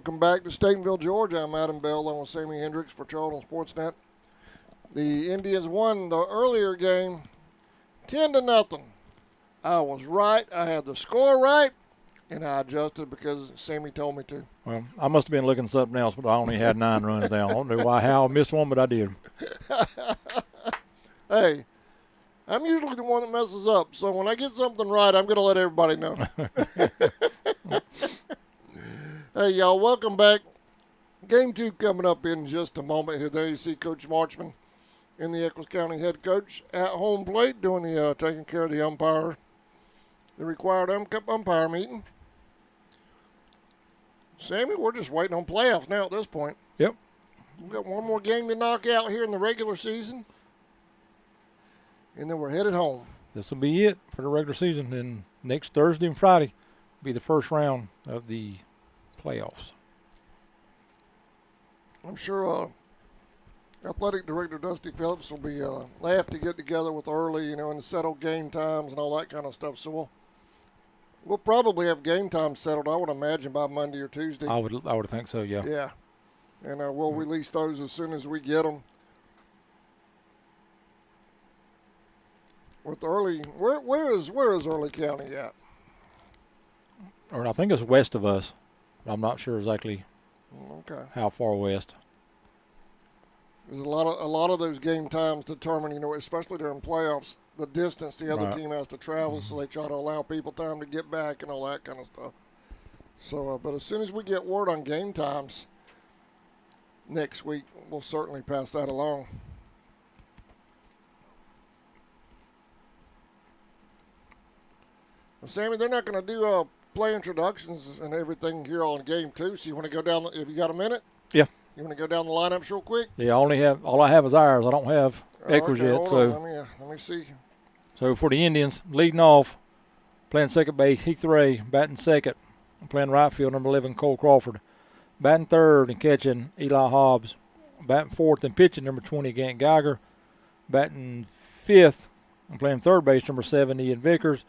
Welcome back to Statenville, Georgia. I'm Adam Bell along with Sammy Hendricks for Charlton Sportsnet. The Indians won the earlier game 10-0. I was right. I had the score right, and I adjusted because Sammy told me to. Well, I must have been looking at something else, but I only had 9 runs down. I don't know how I missed one, but I did. Hey, I'm usually the one that messes up, so when I get something right, I'm going to let everybody know. Hey, y'all, welcome back. Game 2 coming up in just a moment here. There you see Coach Marchman in the Echols County head coach at home plate doing the taking care of the umpire, the required umpire meeting. Sammy, we're just waiting on playoffs now at this point. Yep. We've got one more game to knock out here in the regular season, and then we're headed home. This will be it for the regular season. And next Thursday and Friday will be the first round of the playoffs. I'm sure Athletic Director Dusty Phillips will be have to get together with early, and settle game times and all that kind of stuff. So we'll probably have game time settled, I would imagine, by Monday or Tuesday. I would think so, yeah. Yeah, and we'll release those as soon as we get them. With early, where is Early County at? Or I think it's west of us. I'm not sure exactly how far west. There's a lot of those game times determine, especially during playoffs, the distance the other team has to travel, so they try to allow people time to get back and all that kind of stuff. So, but as soon as we get word on game times next week, we'll certainly pass that along. Well, Sammy, they're not going to do play introductions and everything here on game 2, so you want to go down, if you got a minute? Yeah. You want to go down the lineups real quick? Yeah, all I have is ours. I don't have Echols yet. Let me see. So for the Indians, leading off, playing second base, Heath Ray, batting second, playing right field, number 11, Cole Crawford, batting third and catching, Eli Hobbs, batting fourth and pitching, number 20, Gant Geiger, batting fifth and playing third base, number 7, Ian Vickers,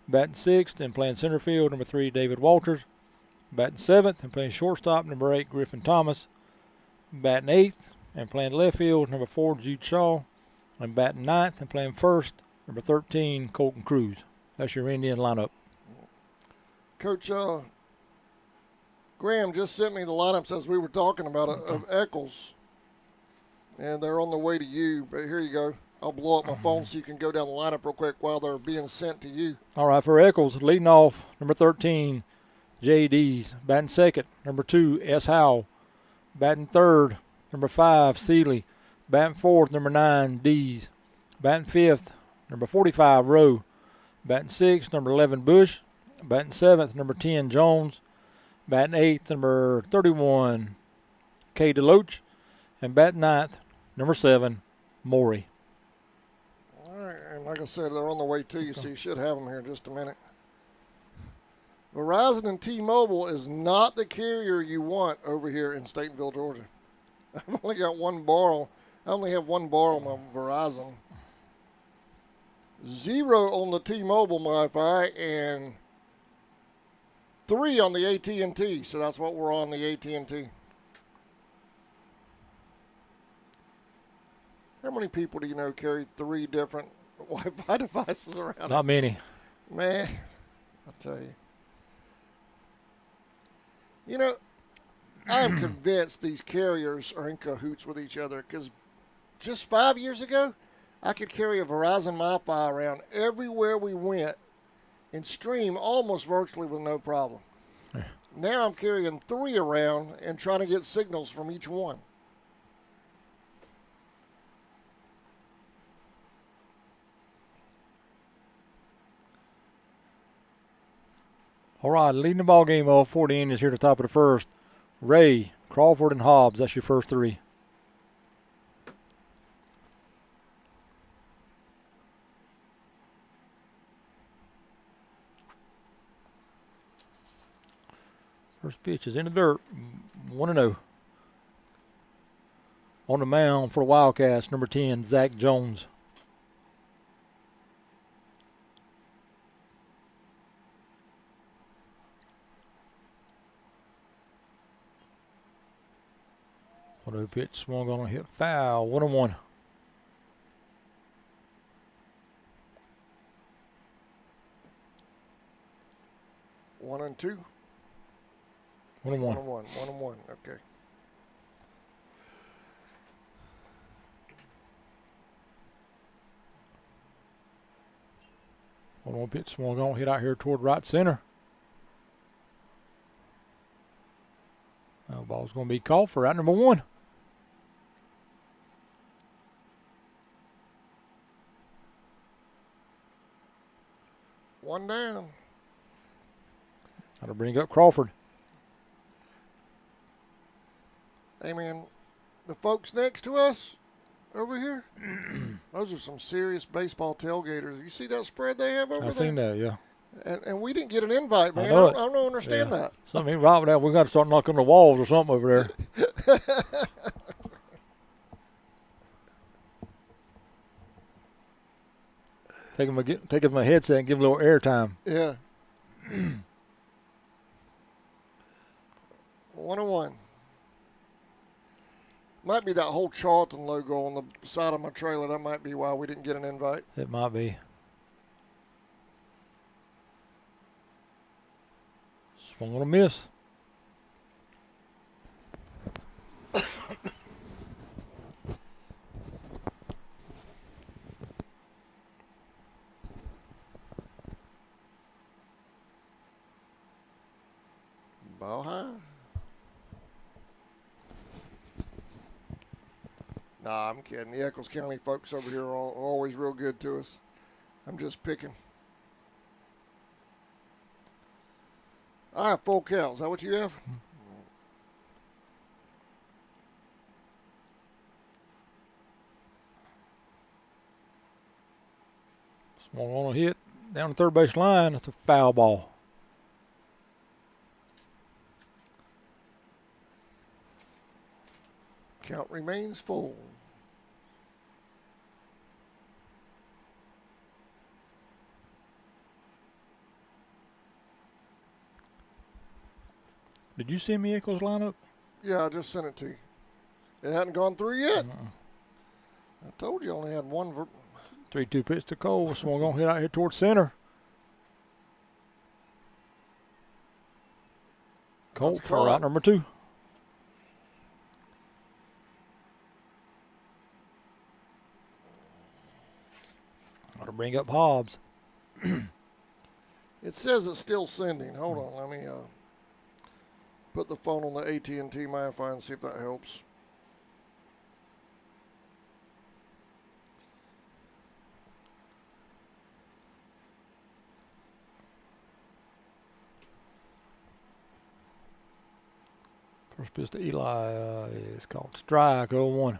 batting sixth and playing center field, number 3, David Walters, batting seventh and playing shortstop, number 8, Griffin Thomas, batting eighth and playing left field, number 4, Jude Shaw, and batting ninth and playing first, number 13, Colton Cruz. That's your Indian lineup. Coach Graham just sent me the lineups as we were talking about of Echols, and they're on the way to you, but here you go. I'll blow up my phone so you can go down the lineup real quick while they're being sent to you. All right, for Echols, leading off, number 13, J.D.'s. Batting second, number 2, S. Howell. Batting third, number 5, Seeley. Batting fourth, number 9, Dees. Batting fifth, number 45, Rowe. Batting sixth, number 11, Bush. Batting seventh, number 10, Jones. Batting eighth, number 31, K. DeLoach. And batting ninth, number 7, Morey. Like I said, they're on the way to you, so you should have them here in just a minute. Verizon and T-Mobile is not the carrier you want over here in Statenville, Georgia. I've only got one bar. I only have one bar on my Verizon. 0 on the T-Mobile Wi-Fi and 3 on the AT&T. So that's what we're on, the AT&T. How many people do you know carry 3 different Wi-Fi devices around? Not many. Man, I'll tell you. I'm convinced these carriers are in cahoots with each other because just 5 years ago, I could carry a Verizon Wi-Fi around everywhere we went and stream almost virtually with no problem. Yeah. Now I'm carrying 3 around and trying to get signals from each one. All right, leading the ball game off for the Indians here at the top of the first. Ray, Crawford, and Hobbs. That's your first 3. First pitch is in the dirt. 1-0. On the mound for the Wildcats, number 10, Zach Jones. 0 pitch, swung on, hit foul. 1-1. 1-2. 1-1. 1-1. 1-1. Okay. One pitch, swung on, hit out here toward right center. Ball's going to be called for out number 1. One down. Got to bring up Crawford. Hey, man, the folks next to us over here, those are some serious baseball tailgaters. You see that spread they have over there? I seen that, yeah. And we didn't get an invite, man. I I don't understand that. Something ain't right with that. We got to start knocking the walls or something over there. Take him a headset and give him a little airtime. Yeah. 1-1. Might be that whole Charlton logo on the side of my trailer. That might be why we didn't get an invite. It might be. Swung on a miss. Ball high. Nah, I'm kidding. The Echols County folks over here are always real good to us. I'm just picking. I have full count. Is that what you have? Swung on a hit down the third base line. It's a foul ball. Count remains full. Did you send me Echols lineup? Yeah, I just sent it to you. It hadn't gone through yet. I told you I only had one. 3-2 pitch to Cole. Swung on, hit out here towards center. Cole for out number 2. Got to bring up Hobbs. It says it's still sending. Hold on, let me put the phone on the AT&T MiFi and see if that helps. First pitch to Eli is called strike. 0-1.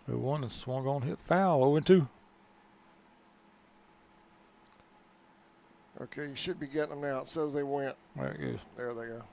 One and swung on, hit foul. 0-2. Okay, you should be getting them now. It says they went. There it goes. There they go.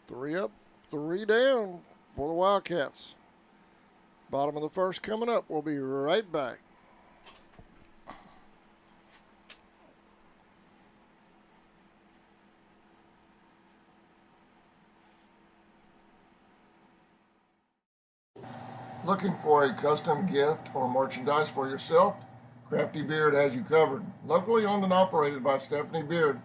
Three up, 3 down for the Wildcats. Bottom of the first coming up. We'll be right back. Looking for a custom gift or merchandise for yourself? Crafty Beard has you covered. Locally owned and operated by Stephanie Beard.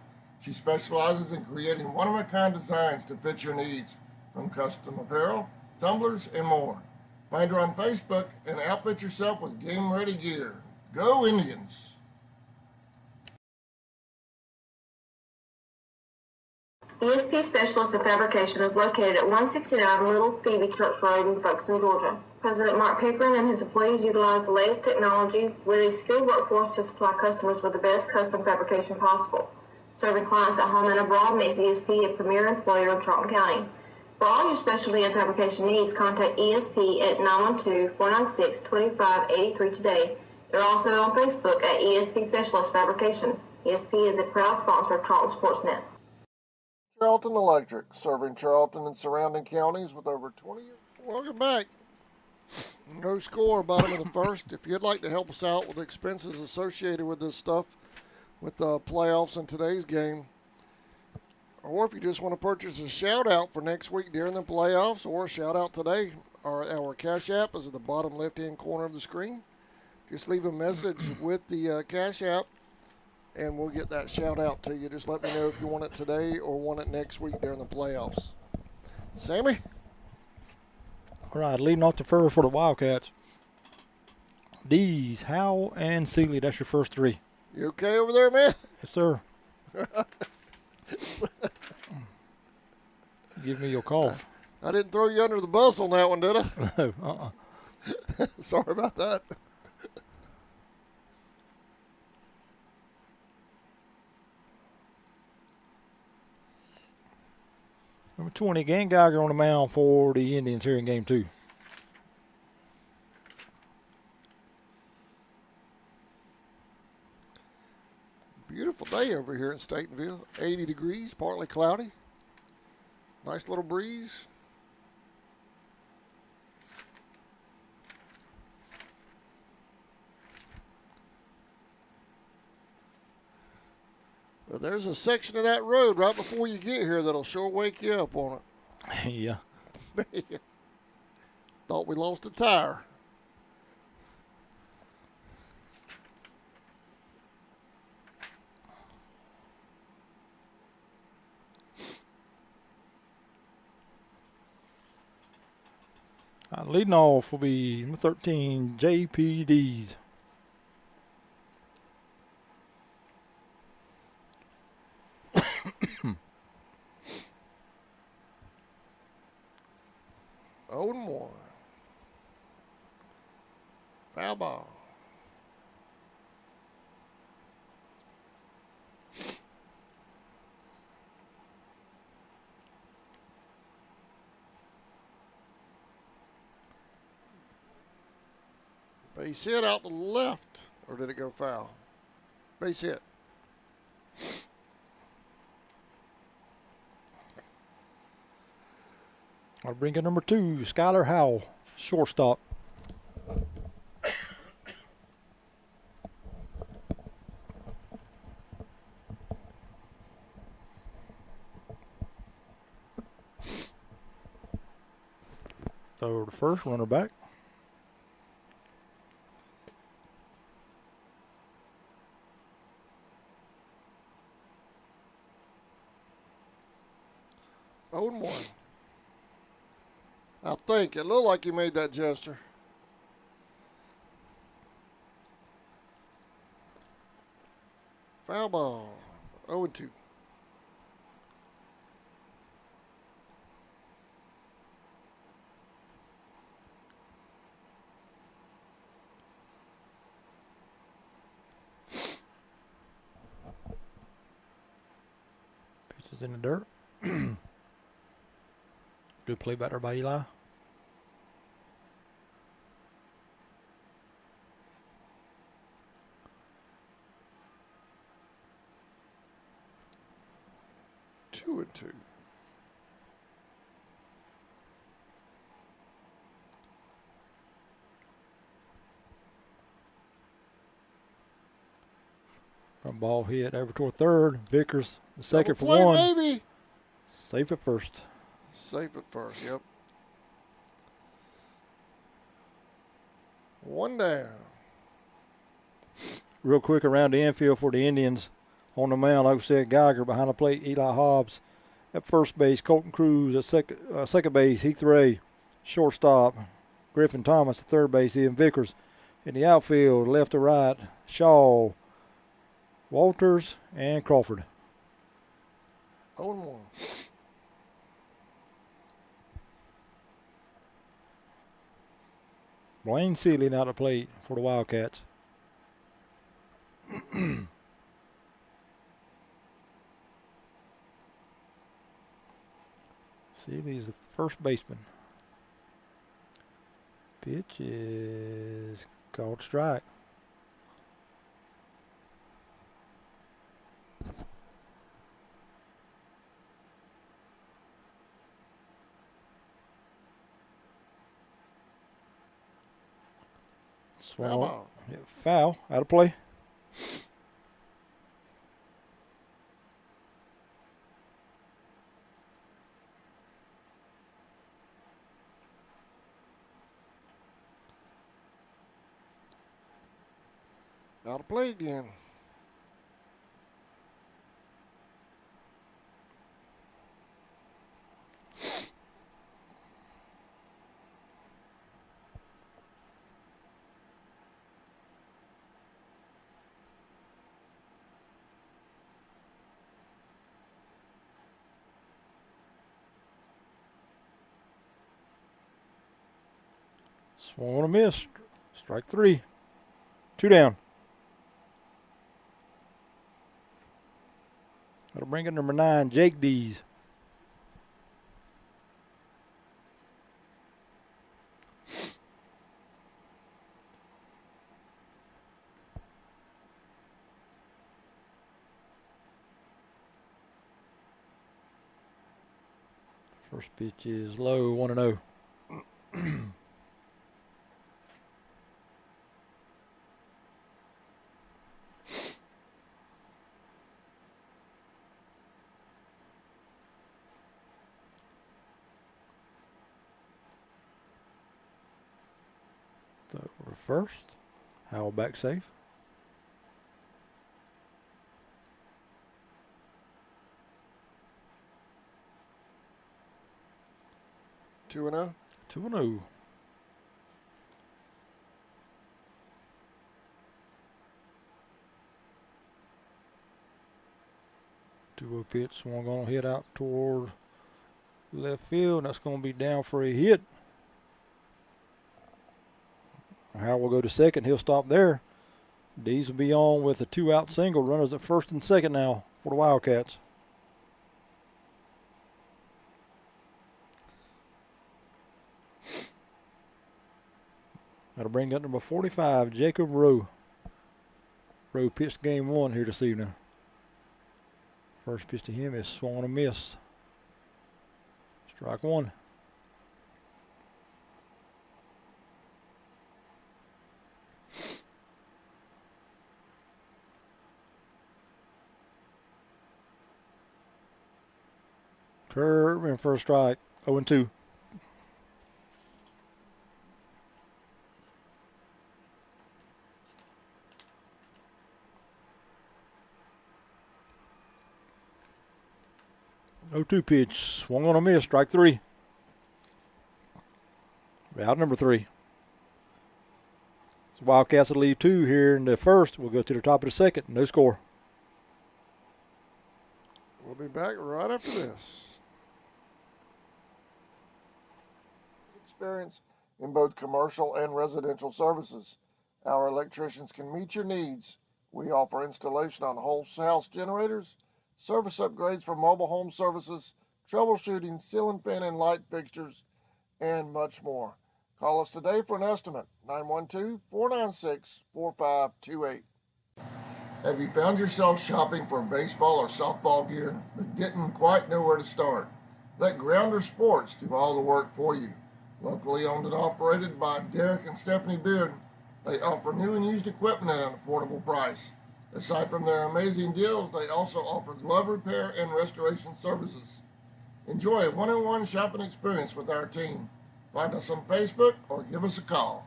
She specializes in creating one-of-a-kind designs to fit your needs, from custom apparel, tumblers, and more. Find her on Facebook and outfit yourself with game-ready gear. Go Indians! ESP Specialist in Fabrication is located at 169 Little Phoebe Church Road in Folkestone, Georgia. President Mark Pickering and his employees utilize the latest technology with a skilled workforce to supply customers with the best custom fabrication possible. Serving clients at home and abroad makes ESP a premier employer in Charlton County. For all your specialty and fabrication needs, contact ESP at 912-496-2583 today. They're also on Facebook at ESP Specialist Fabrication. ESP is a proud sponsor of Charlton Sportsnet. Charlton Electric, serving Charlton and surrounding counties with over 20 years. Welcome back. No score, bottom of the first. If you'd like to help us out with the expenses associated with this stuff, with the playoffs in today's game, or if you just want to purchase a shout out for next week during the playoffs, or a shout out today, our Cash App is at the bottom left hand corner of the screen. Just leave a message with the Cash App and we'll get that shout out to you. Just let me know if you want it today or want it next week during the playoffs. Sammy? All right, leading off the first for the Wildcats. Dees, Howell, and Seeley. That's your first three. You okay over there, man? Yes, sir. Give me your call. I didn't throw you under the bus on that one, did I? No, Sorry about that. Number 20, Gann Geiger on the mound for the Indians here in game 2. Beautiful day over here in Statenville. 80 degrees, partly cloudy. Nice little breeze. But there's a section of that road right before you get here that'll sure wake you up on Yeah. it. Thought we lost a tire. Leading off will be number 13, JPDs. Oh and 1. Foul ball. Base hit out to the left, or did it go foul? Base hit. I'll bring in number 2, Skylar Howell, shortstop. Throw to first, runner back. Oh and 1. I think it looked like he made that gesture. Foul ball. 0 and 2. Pitches in the dirt. Good play batter by Eli. Two and 2. Front ball hit over toward third. Vickers, the second for Double play, one. baby. Safe at first. Safe at first, yep. One down. Real quick around the infield for the Indians. On the mound, like I said, Geiger behind the plate, Eli Hobbs. At first base, Colton Cruz. At second base, Heath Ray. Shortstop, Griffin Thomas. At third base, Ian Vickers. In the outfield, left to right, Shaw, Walters, and Crawford. 0 and 1. Blaine Seeley now to plate for the Wildcats. Seeley's the first baseman. Pitch is called strike. Foul ball. Yeah, foul. Out of play. Out of play again. Swung on a miss. Strike 3. 2 down. That'll bring in number 9, Jake Dees. First pitch is low, 1-0. Throw over first. Howell back safe. Two and 0. 2-0. Two-0 pitch, swung on, hit out toward left field, and that's going to be down for a hit. Howell will go to second. He'll stop there. Dees will be on with a 2-out single. Runners at first and second now for the Wildcats. That'll bring up number 45, Jacob Rowe. Rowe pitched game 1 here this evening. First pitch to him is swung on a miss. Strike 1. Curve in for a strike. 0-2. No 2 pitch. Swung on a miss. Strike 3. Out number 3. So Wildcats will leave 2 here in the first. We'll go to the top of the second. No score. We'll be back right after this. Experience in both commercial and residential services. Our electricians can meet your needs. We offer installation on whole house generators, service upgrades for mobile home services, troubleshooting, ceiling fan and light fixtures, and much more. Call us today for an estimate, 912-496-4528. Have you found yourself shopping for baseball or softball gear but didn't quite know where to start? Let Grounder Sports do all the work for you. Locally owned and operated by Derek and Stephanie Beard, they offer new and used equipment at an affordable price. Aside from their amazing deals, they also offer glove repair and restoration services. Enjoy a one-on-one shopping experience with our team. Find us on Facebook or give us a call.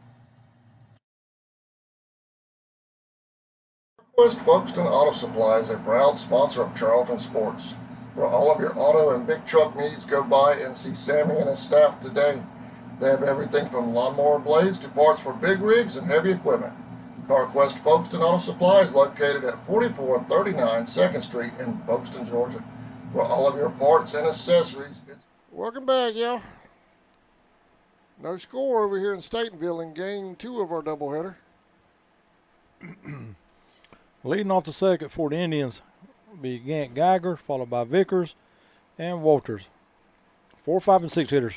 West Folkestone Auto Supply is a proud sponsor of Charlton Sports. For all of your auto and big truck needs, go by and see Sammy and his staff today. They have everything from lawnmower blades to parts for big rigs and heavy equipment. CarQuest Folkestone Auto Supply is located at 4439 2nd Street in Folkestone, Georgia. For all of your parts and accessories, welcome back, y'all. No score over here in Statenville in game 2 of our doubleheader. Leading off the second for the Indians will be Gant Geiger, followed by Vickers and Walters. 4, 5, and 6 hitters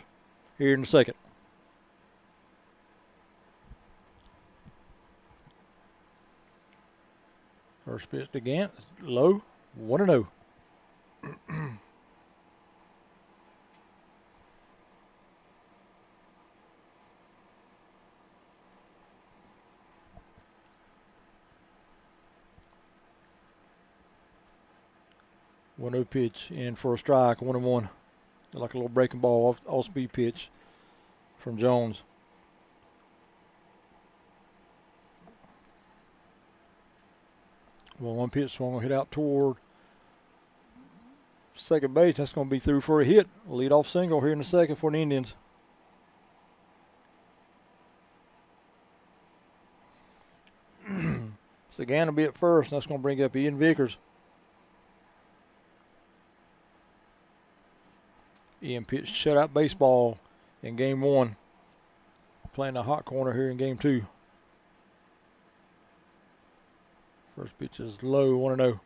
here in the second. First pitch to Gant, low, 1-0. One no pitch in for a strike, 1-1. Like a little breaking ball, off speed pitch from Jones. Well, one pitch swung, hit out toward second base. That's going to be through for a hit. Lead off single here in the second for the Indians. Sagan will be at first. That's going to bring up Ian Vickers. Ian pitched shutout baseball in game 1. Playing the hot corner here in game 2. First pitch is low, 1-0.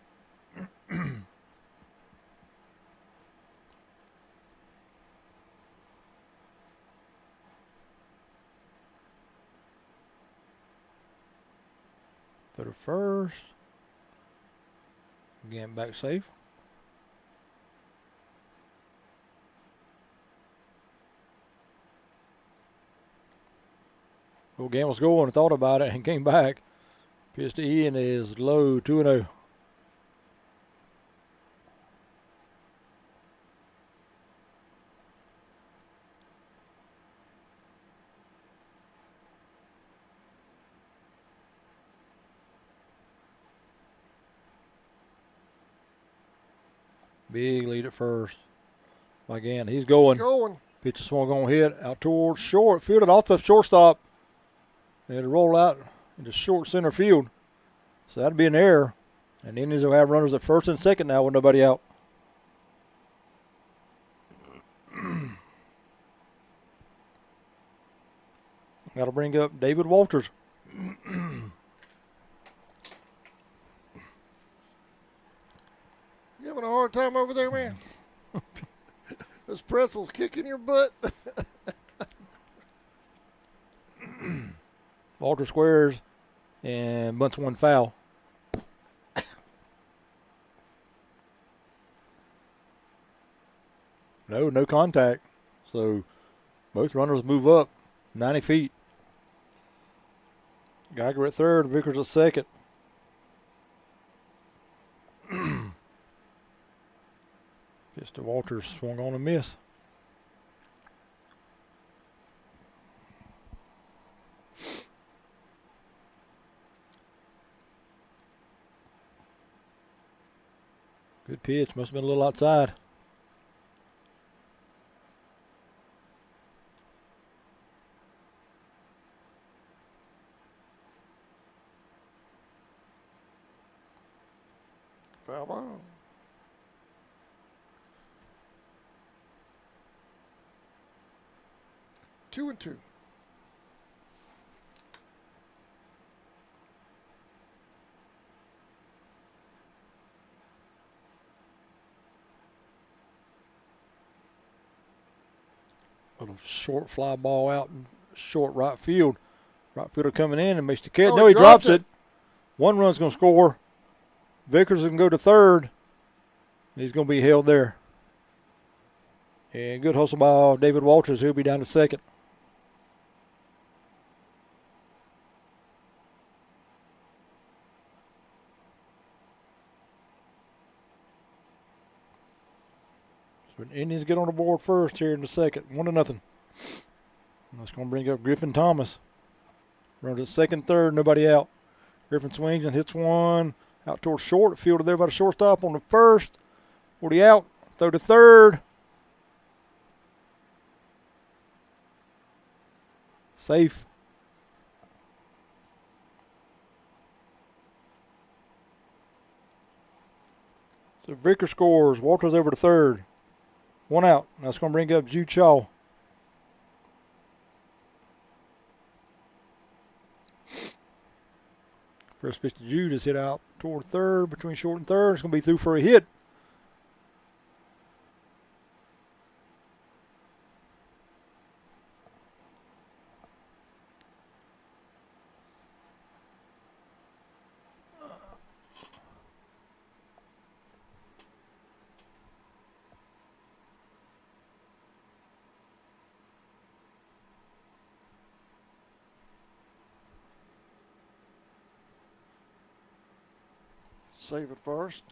Throw to first. Again, back safe. Well, Gamble's going and thought about it and came back. Pitch to Ian is low, 2-0. Big lead at first. Again, he's going. Pitch is swung on hit out towards short. Fielded off the shortstop. And it'll roll out into short center field. So that'd be an error. And the Indians will have runners at first and second now with nobody out. Got to bring up David Walters. You having a hard time over there, man? Those pretzels kicking your butt. Walter squares and bunts one foul. No contact. So both runners move up 90 feet. Geiger at third, Vickers at second. Pitch to Walters, swung on and miss. Good pitch, must have been a little outside. Foul ball. Two and two. Little short fly ball out in short right field. Right fielder coming in and makes the catch. Oh, No, he drops it. One run's going to score. Vickers can go to third. He's going to be held there. And good hustle by David Walters. He'll be down to second. So the Indians get on the board first here in the second. 1-0. That's going to bring up Griffin Thomas. Runs at second, third, nobody out. Griffin swings and hits one out towards short. Fielded there by the shortstop on the first. 40 out. Throw to third. Safe. So Vickers scores. Walters over to third. One out. That's going to bring up Jude Shaw. First pitch to Jude is hit out toward third, between short and third. It's going to be through for a hit. Save it first.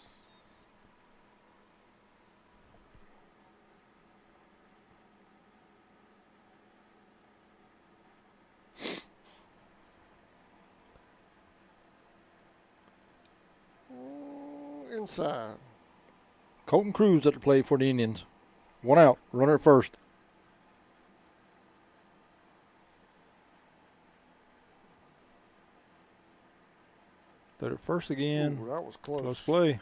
Inside. Colton Cruz at the plate for the Indians. 1 out. Runner at first. Third at first again. Ooh, that was close. Close play.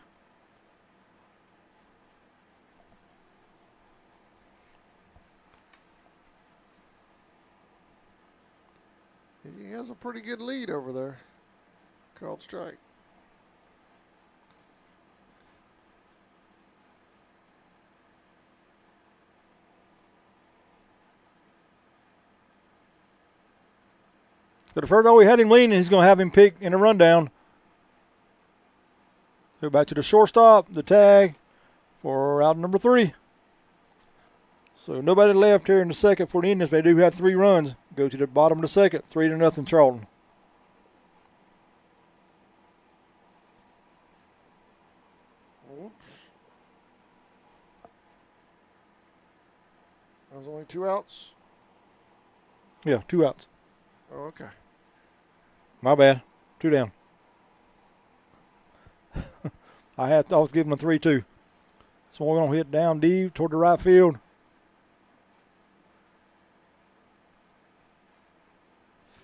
He has a pretty good lead over there. Called strike. So the first, we had him leaning. He's going to have him pick in a rundown. Go back to the shortstop, the tag for out number 3. So nobody left here in the second for the Indians. They do have 3 runs. Go to the bottom of the second, 3-0 Charlton. Oops. That was only 2 outs? Yeah, 2 outs. Oh, okay. My bad. 2 down. I was giving him a 3-2. So we're going to hit down deep toward the right field.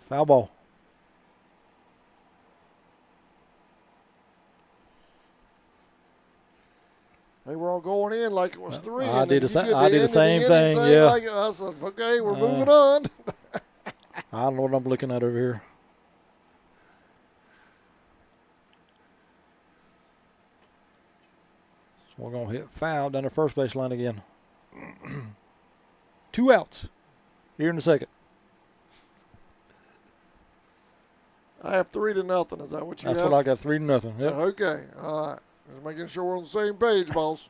Foul ball. They were all going in like it was 3. I and did then the you same the thing, inning yeah. Like, I said, okay, we're moving on. I don't know what I'm looking at over here. So we're going to hit foul down the first base line again. 2 outs here in the second. I have 3-0. Is that what you That's have? what I got, 3-0. Yep. Okay, all right. Just making sure we're on the same page, boss.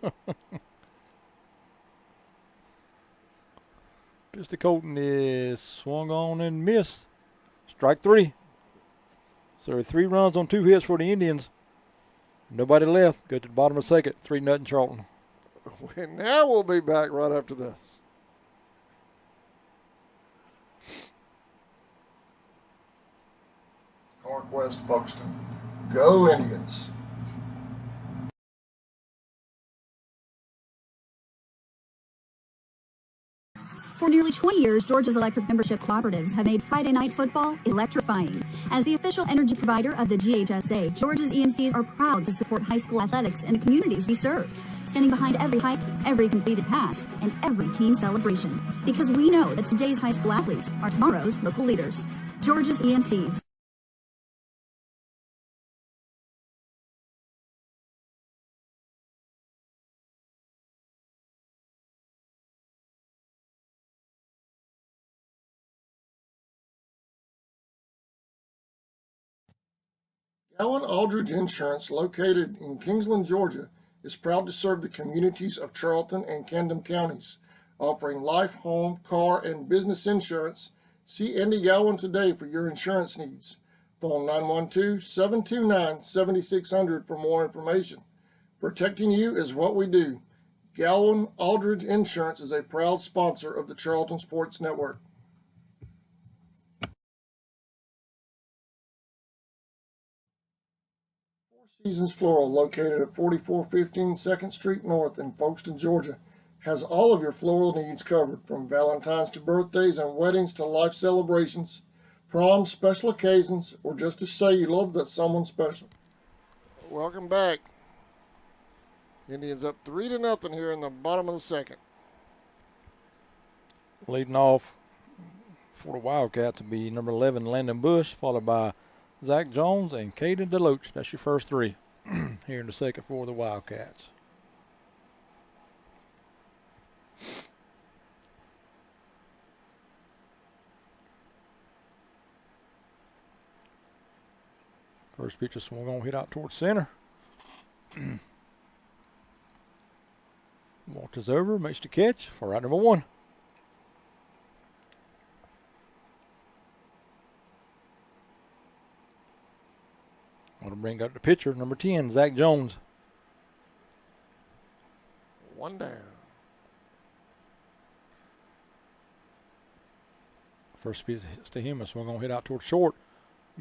Pitch to Colton is swung on and missed. Strike 3. So 3 runs on 2 hits for the Indians. Nobody left. Go to the bottom of the second. 3-0 Charlton. Now we'll be back right after this. Northwest Folkestone. Go Indians. For nearly 20 years, Georgia's electric membership cooperatives have made Friday night football electrifying. As the official energy provider of the GHSA, Georgia's EMCs are proud to support high school athletics in the communities we serve, standing behind every hike, every completed pass, and every team celebration. Because we know that today's high school athletes are tomorrow's local leaders. Georgia's EMCs. Allen Aldridge Insurance, located in Kingsland, Georgia, is proud to serve the communities of Charlton and Camden counties, offering life, home, car, and business insurance. See Andy Gowan today for your insurance needs. Phone 912-729-7600 for more information. Protecting you is what we do. Gowan Aldridge Insurance is a proud sponsor of the Charlton Sports Network. Seasons Floral, located at 4415 2nd Street North in Folkestone, Georgia, has all of your floral needs covered, from Valentine's to birthdays and weddings to life celebrations, proms, special occasions, or just to say you love that someone special. Welcome back. Indians up 3-0 here in the bottom of the second. Leading off for the Wildcats to be number 11, Landon Bush, followed by Zach Jones and Caden Deloach. That's your first 3 here in the second for the Wildcats. First pitch is swung on, hit out towards center. Walters over, makes the catch for out number 1. Going to bring up the pitcher, number 10, Zach Jones. 1 down. First pitch to him, so we're going to hit out towards short.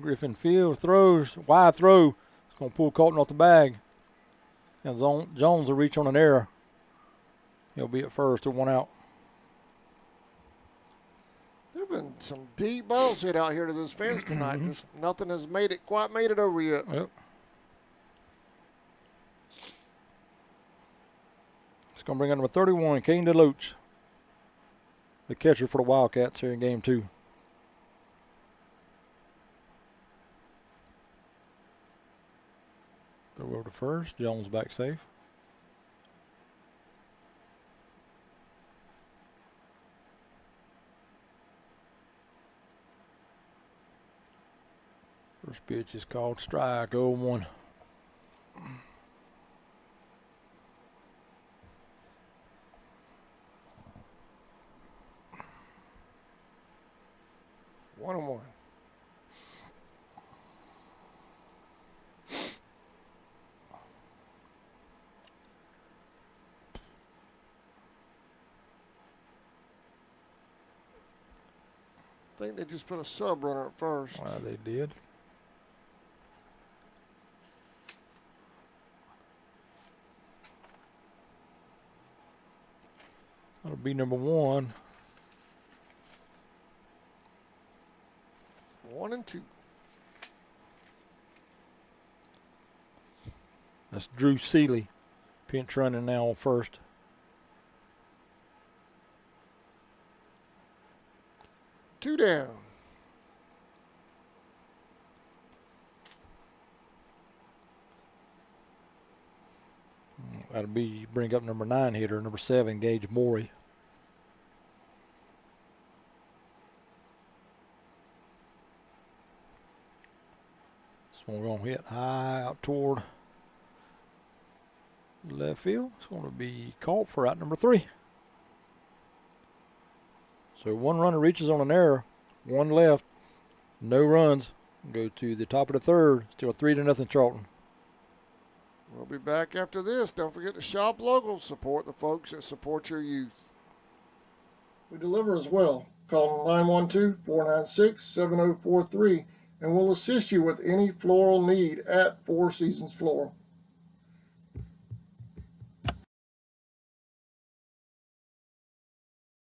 Griffin field throws, wide throw. It's going to pull Colton off the bag. And Jones will reach on an error. He'll be at first with 1 out. There have been some deep balls hit out here to this fence tonight. Just nothing has quite made it over yet. Yep. It's going to bring up number 31, Caden DeLoach, the catcher for the Wildcats here in game 2. Throw over to first. Jones back safe. First pitch is called strike, 0-1. One on one. I think they just put a sub runner at first. They did. That'll be number 1. 1 and 2. That's Drew Seeley. Pinch running now on first. Two down. That'll be bring up number 9 hitter, number 7, Gage Morey. This one we're going to hit high out toward left field. It's going to be caught for out number 3. So 1 runner reaches on an error, 1 left, no runs. Go to the top of the 3rd. Still 3-0 Charlton. We'll be back after this. Don't forget to shop local. Support the folks that support your youth. We deliver as well. Call 912-496-7043 and we'll assist you with any floral need at Four Seasons Floral.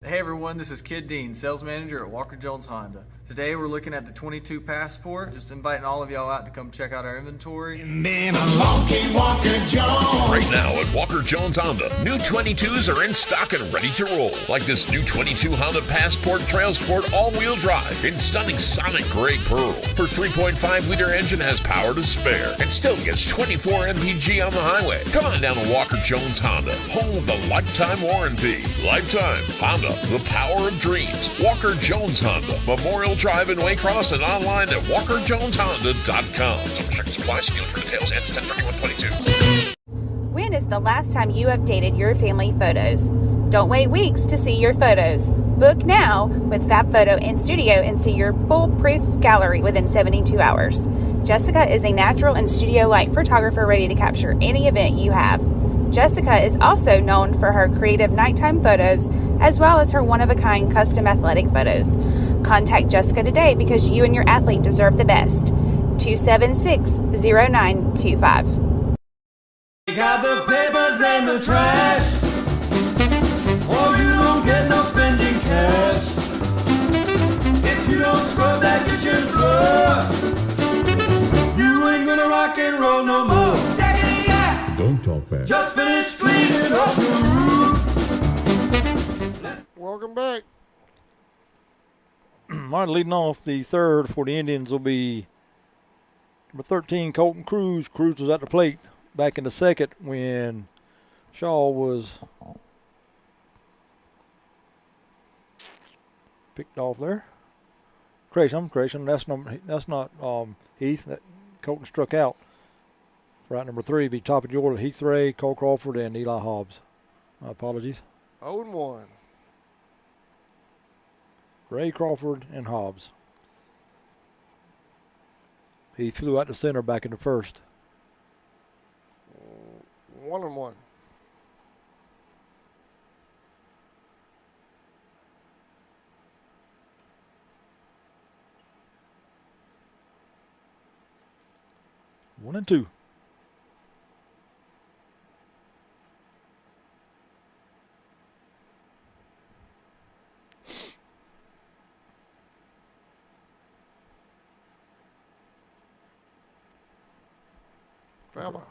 Hey everyone, this is Kid Dean, sales manager at Walker Jones Honda. Today we're looking at the 22 Passport. Just inviting all of y'all out to come check out our inventory. Right now at Walker Jones Honda, new 22s are in stock and ready to roll. Like this new 22 Honda Passport Trail Sport all-wheel drive in stunning sonic gray pearl. Her 3.5-liter engine has power to spare and still gets 24 mpg on the highway. Come on down to Walker Jones Honda, home of the lifetime warranty. Lifetime Honda, the power of dreams. Walker Jones Honda, Memorial Drive in Waycross and online at walkerjoneshonda.com. Check supplies and deal for details and 10/31/22. When is the last time you updated your family photos? Don't wait weeks to see your photos. Book now with Fab Photo in studio and see your foolproof gallery within 72 hours. Jessica is a natural and studio light photographer ready to capture any event you have. Jessica is also known for her creative nighttime photos as well as her one-of-a-kind custom athletic photos. Contact Jessica today because you and your athlete deserve the best. 276-0925. Take out the papers and the trash, or you don't get no spending cash. If you don't scrub that kitchen floor, you ain't gonna rock and roll no more. Don't talk back. Just finished cleaning up the room. Welcome back. Martin leading off the 3rd for the Indians will be number 13, Colton Cruz. Cruz was at the plate back in the 2nd when Shaw was picked off there. Creation. That's not Heath. That Colton struck out. For out number 3 be top of the order, Heath Ray, Cole Crawford, and Eli Hobbs. My apologies. 0-1. Ray, Crawford, and Hobbs. He flew out to center back in the first. 1-1. One and two. Foul ball.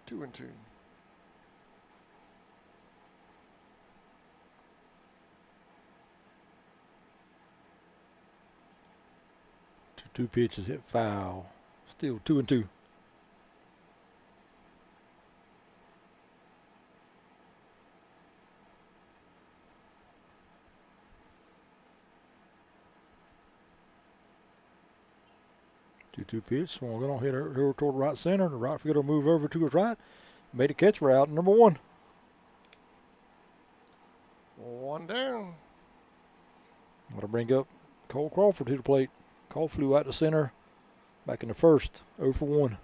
Two and two. Two pitches hit foul. Still 2 and 2. Two pitch. Swung on, hit her toward right center. The right fielder move over to his right. Made a catch for out number one. One down. Want to bring up Cole Crawford to the plate. Cole flew out to center back in the first. 0 for 1.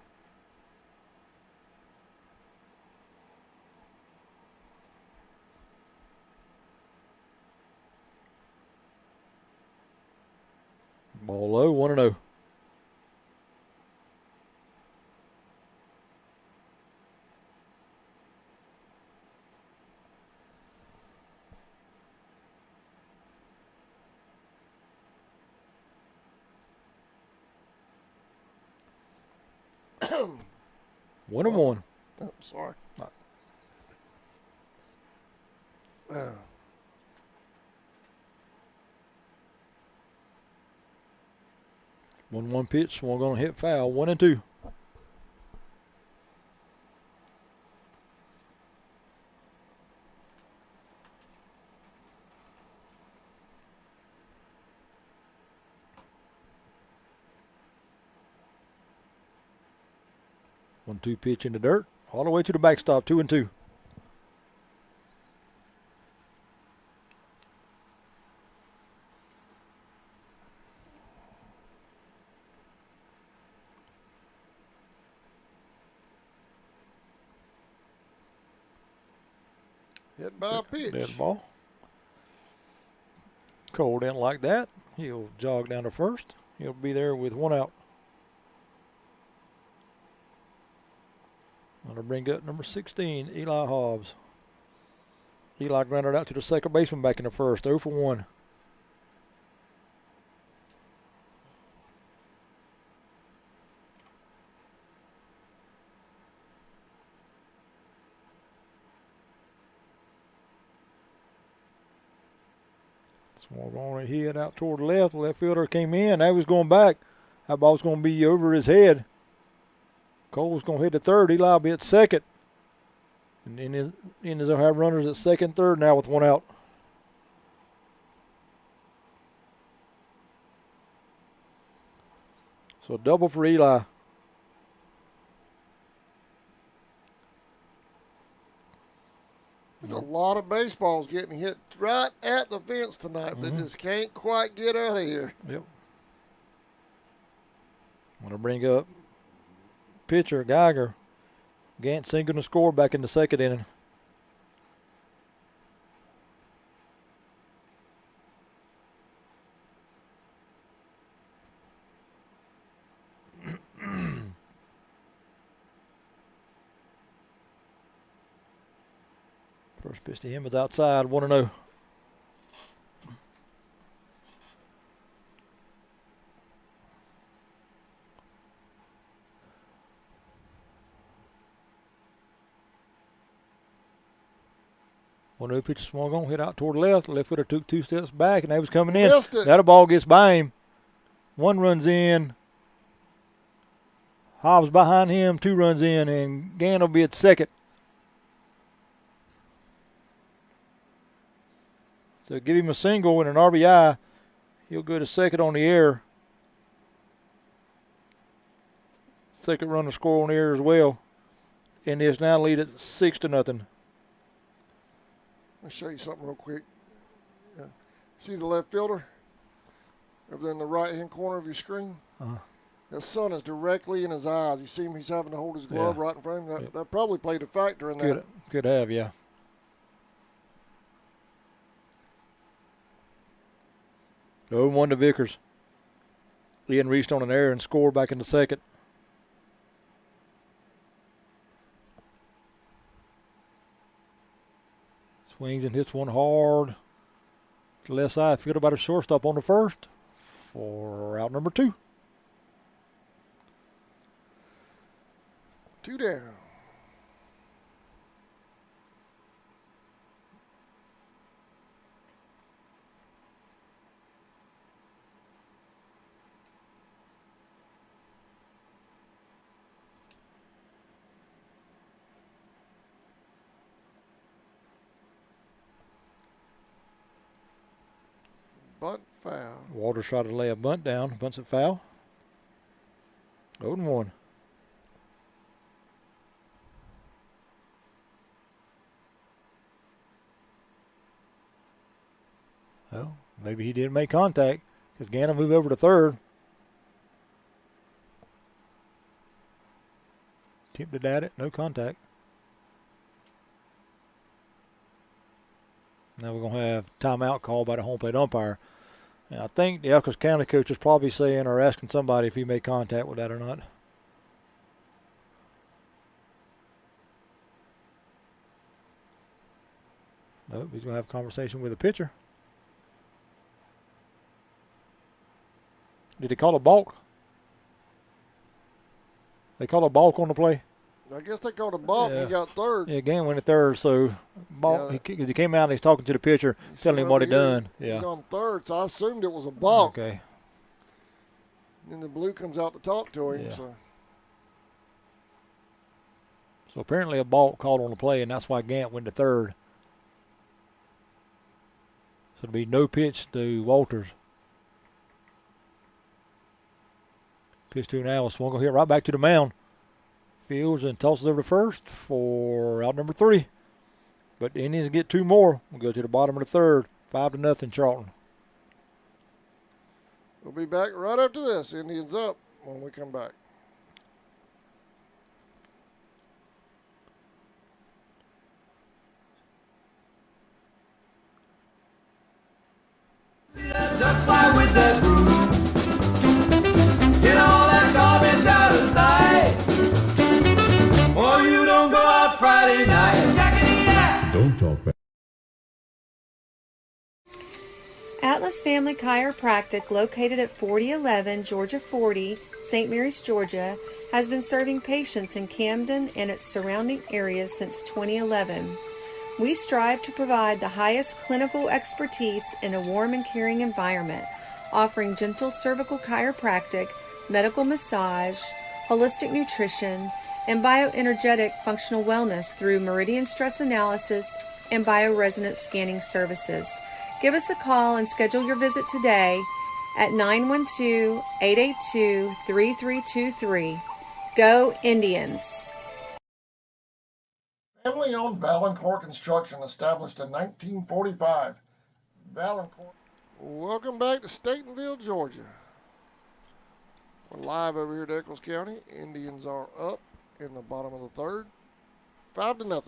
Ball low, 1-0. One and one. Oh, sorry. 1-1 pitch. Swung on, hit foul. 1 and 2. One-two pitch in the dirt, all the way to the backstop. 2 and 2. Hit by a pitch. Dead ball. Cole didn't like that. He'll jog down to first. He'll be there with 1 out. Going to bring up number 16, Eli Hobbs. Eli grounded out to the second baseman back in the first. 0 for 1. Swung on a hit out toward the left. The left fielder came in. That was going back. That ball's going to be over his head. Cole's going to hit the third. Eli will be at second. And then they'll have runners at second, third now with 1 out. So a double for Eli. There's a lot of baseballs getting hit right at the fence tonight. They just can't quite get out of here. Yep. Want to bring up pitcher Geiger. Gant singled the score back in the second inning. First pitch to him was outside, 1-0. One of the pitches swung on, hit out toward the left. The left footer took 2 steps back, and they was coming in. Missed it. Now the ball gets by him. 1 runs in. Hobbs behind him, 2 runs in, and Gann will be at second. So give him a single and an RBI. He'll go to second on the air. Second runner score on the air as well. Indians now lead at 6-0. Let me show you something real quick. Yeah. See the left fielder over in the right-hand corner of your screen? The sun is directly in his eyes. You see him, he's having to hold his glove right in front of him. That probably played a factor in that. Could have, yeah. Oh, 1 to Vickers. Ian reached on an error and scored back in the second. Swings and hits one hard to the left side. Fielder by the shortstop on the first for out number 2. 2 down. Bunt foul. Walters tried to lay a bunt down. Bunts it foul. 0-1. Well, maybe he didn't make contact because Gannon moved over to third. Attempted at it, no contact. Now we're going to have timeout called by the home plate umpire. And I think the Echols County coach is probably saying or asking somebody if he made contact with that or not. Nope, he's going to have a conversation with the pitcher. Did he call a balk? They called a balk on the play? I guess they called a balk and he got third. Yeah, Gannon went to third, so balk. He came out and he's talking to the pitcher, telling him what he done. He's on third, so I assumed it was a balk. Okay. Then the blue comes out to talk to him. Yeah. So apparently a balk called on the play, and that's why Gant went to third. So it'll be no pitch to Walters. Pitch to now. Swung will hit right back to the mound. Fields and tosses over to first for out number 3. But the Indians get 2 more. We'll go to the bottom of the third. 5-0 Charlton. We'll be back right after this. Indians up when we come back. Just fly with that broom. Get all that garbage out of sight. Or you don't go out Friday night. Yakety-yak. Don't talk back. Atlas Family Chiropractic, located at 4011 Georgia 40, St. Mary's, Georgia, has been serving patients in Camden and its surrounding areas since 2011. We strive to provide the highest clinical expertise in a warm and caring environment, offering gentle cervical chiropractic, medical massage, holistic nutrition, and bioenergetic functional wellness through meridian stress analysis and bioresonance scanning services. Give us a call and schedule your visit today at 912-882-3323. Go Indians! Family-owned Valancourt Construction, established in 1945. Valancourt. Welcome back to Statenville, Georgia. We're live over here at Echols County. Indians are up in the bottom of the third. 5-0.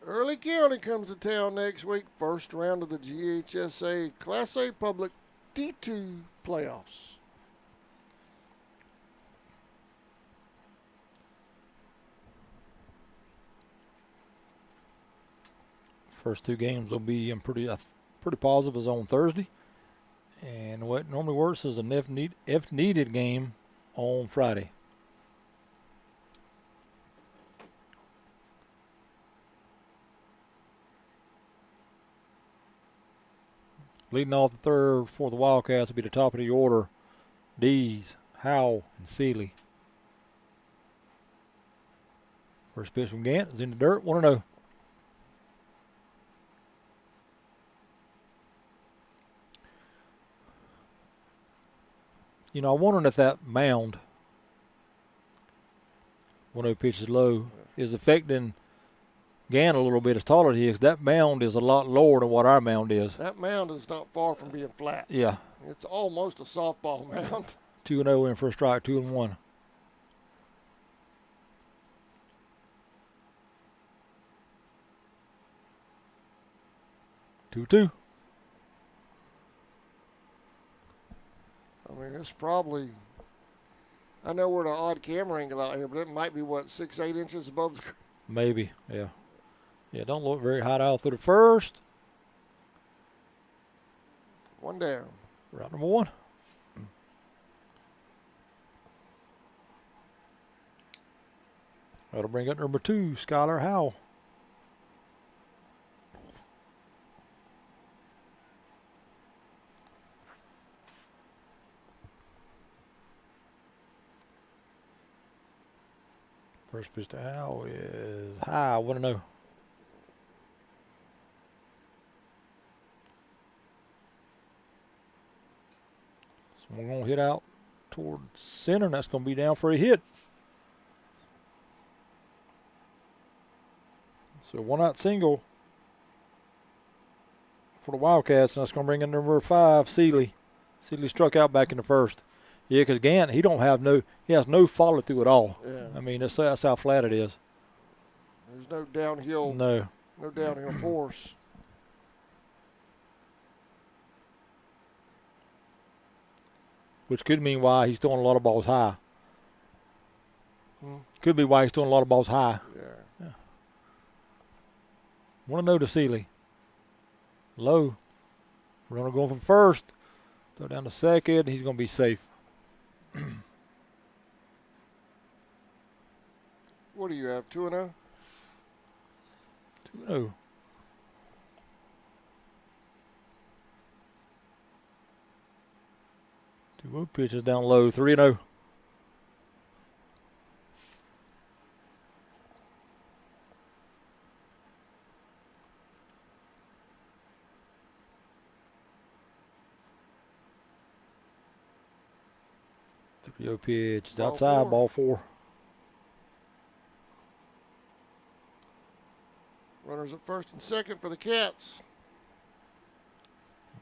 Early County comes to town next week. First round of the GHSA Class A Public D2 playoffs. First 2 games will be pretty positive as on Thursday. And what normally works is an if needed game on Friday. Leading off the third for the Wildcats will be the top of the order. Dees, Howell, and Seeley. First pitch from Gant is in the dirt, 1-0. You know, I'm wondering if that mound, 1-0 pitch is low, is affecting Gant a little bit. As taller he is, that mound is a lot lower than what our mound is. That mound is not far from being flat. Yeah. It's almost a softball mound. 2-0 in for a strike, 2-1. Two. I mean, it's probably, I know we're at an odd camera angle out here, but it might be, 6-8 inches above the. Maybe, yeah. Yeah, don't look very hot out through the first. One down. Route number 1. That'll bring up number 2, Skylar Howell. First pitch to Howell is high, 1-0. So we're going to hit out toward center, and that's going to be down for a hit. So 1-out single for the Wildcats, and that's going to bring in number 5, Seeley. Seeley struck out back in the first. Yeah, because Gant, he has no follow through at all. Yeah. I mean, that's how flat it is. There's no downhill. No downhill force. Which could mean why he's throwing a lot of balls high. Could be why he's throwing a lot of balls high. Yeah. 1-0 to Seeley. Low. Runner going from first. Throw down to second. He's going to be safe. What do you have, 2-0? 2-0. Two pitches down low, 3-0. Three-0 pitch is outside, ball 4. Runners at first and second for the Cats.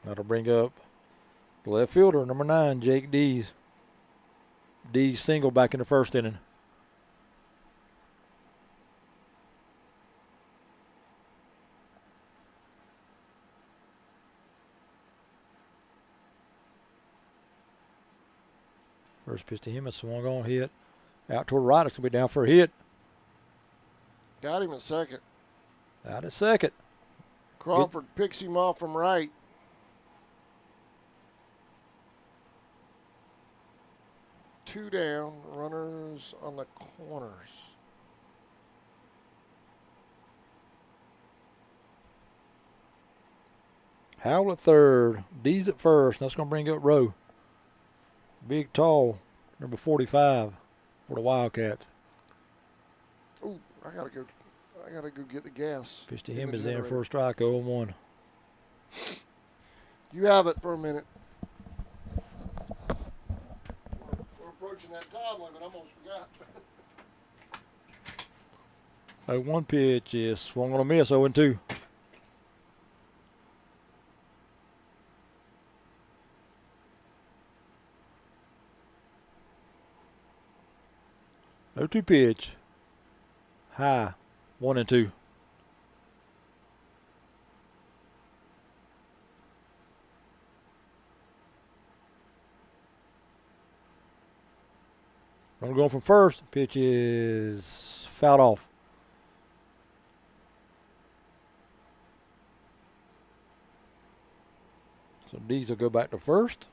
That'll bring up left fielder, number 9, Jake Dees. Dees single back in the first inning. First pitch to him, it's swung on, hit. Out toward right, it's going to be down for a hit. Got him at second. Out at second. Crawford picks him off from right. Two down, runners on the corners. Howell at third, Dees at first. That's going to bring up Rowe. Big, tall, number 45 for the Wildcats. Ooh, I gotta go get the gas. Pitch to him is in for a strike, 0-1. You have it for a minute. We're approaching that time limit. I almost forgot. 0-1 pitch is swung on a miss, 0-2. No 2 pitch. High. 1-2. Runner going from first. Pitch is fouled off. So Dees will go back to first.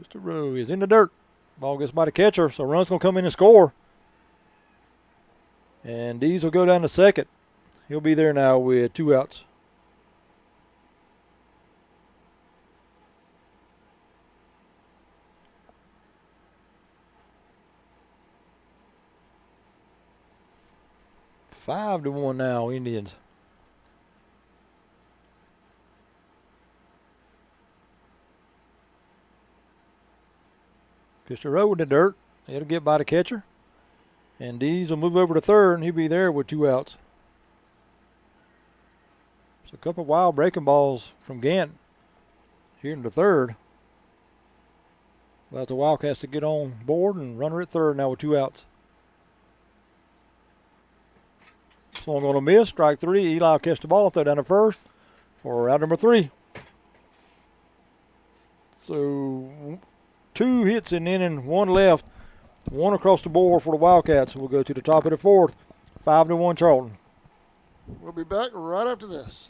Mr. Rowe is in the dirt. Ball gets by the catcher, so run's going to come in and score. And Dees will go down to second. He'll be there now with 2 outs. Five to 1 now, Indians. Pitch to row in the dirt. It'll get by the catcher. And Dees will move over to third, and he'll be there with 2 outs. It's a couple of wild breaking balls from Gant here in the third. Allows the Wildcats to get on board, and runner at third now with 2 outs. Swung on a miss, strike 3. Eli will catch the ball, throw down to first for out number 3. So 2 hits in the inning, 1 left, 1 across the board for the Wildcats. We'll go to the top of the 4th, 5-1 Charlton. We'll be back right after this.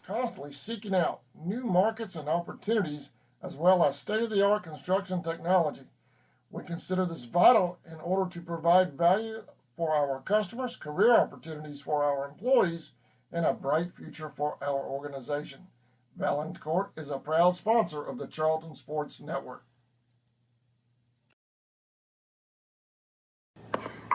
Constantly seeking out new markets and opportunities, as well as state-of-the-art construction technology. We consider this vital in order to provide value for our customers, career opportunities for our employees, and a bright future for our organization. Valancourt is a proud sponsor of the Charlton Sports Network.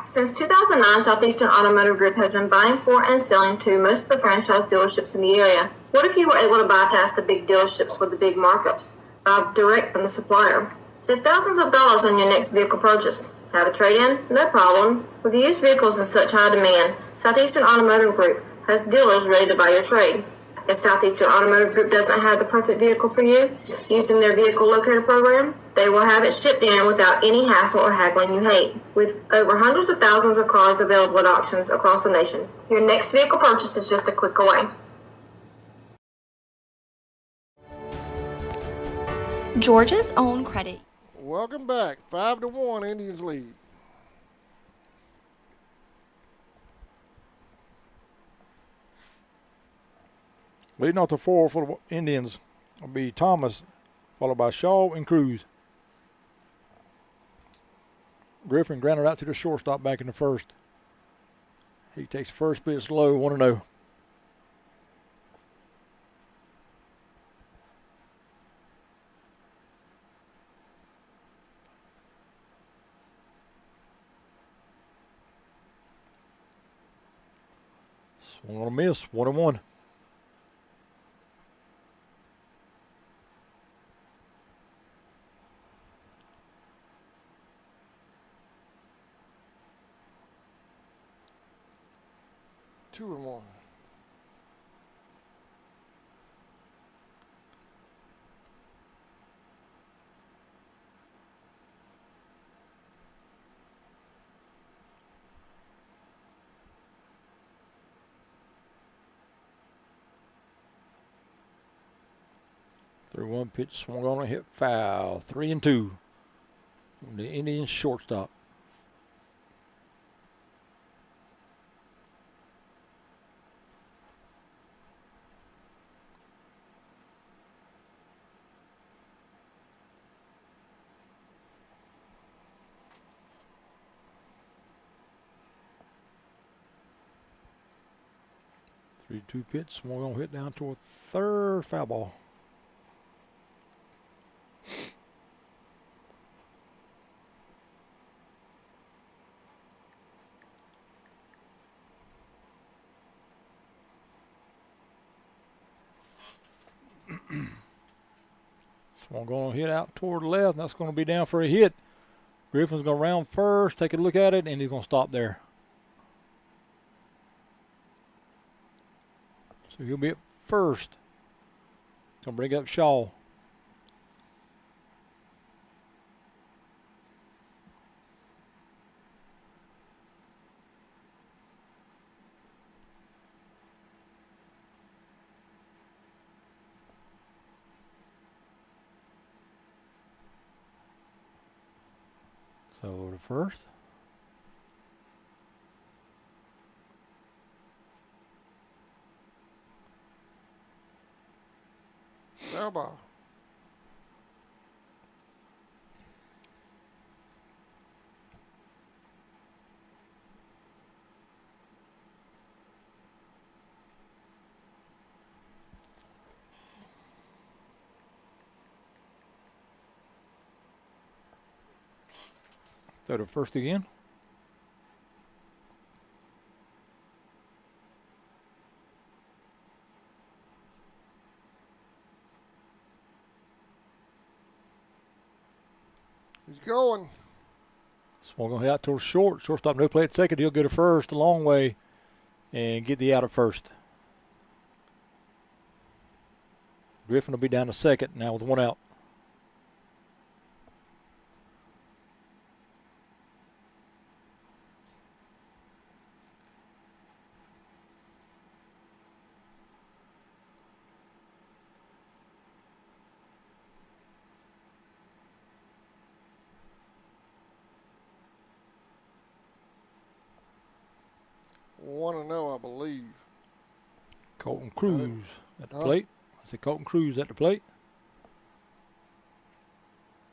Since 2009, Southeastern Automotive Group has been buying for and selling to most of the franchise dealerships in the area. What if you were able to bypass the big dealerships with the big markups? Buy direct from the supplier. Save thousands of dollars on your next vehicle purchase. Have a trade-in? No problem. With used vehicles in such high demand, Southeastern Automotive Group has dealers ready to buy your trade. If Southeastern Automotive Group doesn't have the perfect vehicle for you, using their vehicle locator program, they will have it shipped in without any hassle or haggling you hate. With over hundreds of thousands of cars available at auctions across the nation, your next vehicle purchase is just a click away. Georgia's own credit. Welcome back. 5-1 Indians lead. Leading off the 4 for the Indians will be Thomas, followed by Shaw and Cruz. Griffin grounded out to the shortstop back in the first. He takes the first pitch low, 1-0. Swung on a miss, 1-1. 2-1. Through one pitch, swung on a hit foul. 3-2. The Indians shortstop. Three-two pitch, swung on hit down toward third, foul ball. Swung going to hit out toward the left, and that's going to be down for a hit. Griffin's going to round first, take a look at it, and he's going to stop there. So he'll be at first. Going to bring up Shaw. So the first. Foul ball. Throw to first again. He's going. Swung on out towards short. Shortstop no play at second. He'll go to first a long way and get the out at first. Griffin will be down to second now with one out. Want to know, I believe. Colton Cruz at the plate. I say Colton Cruz at the plate.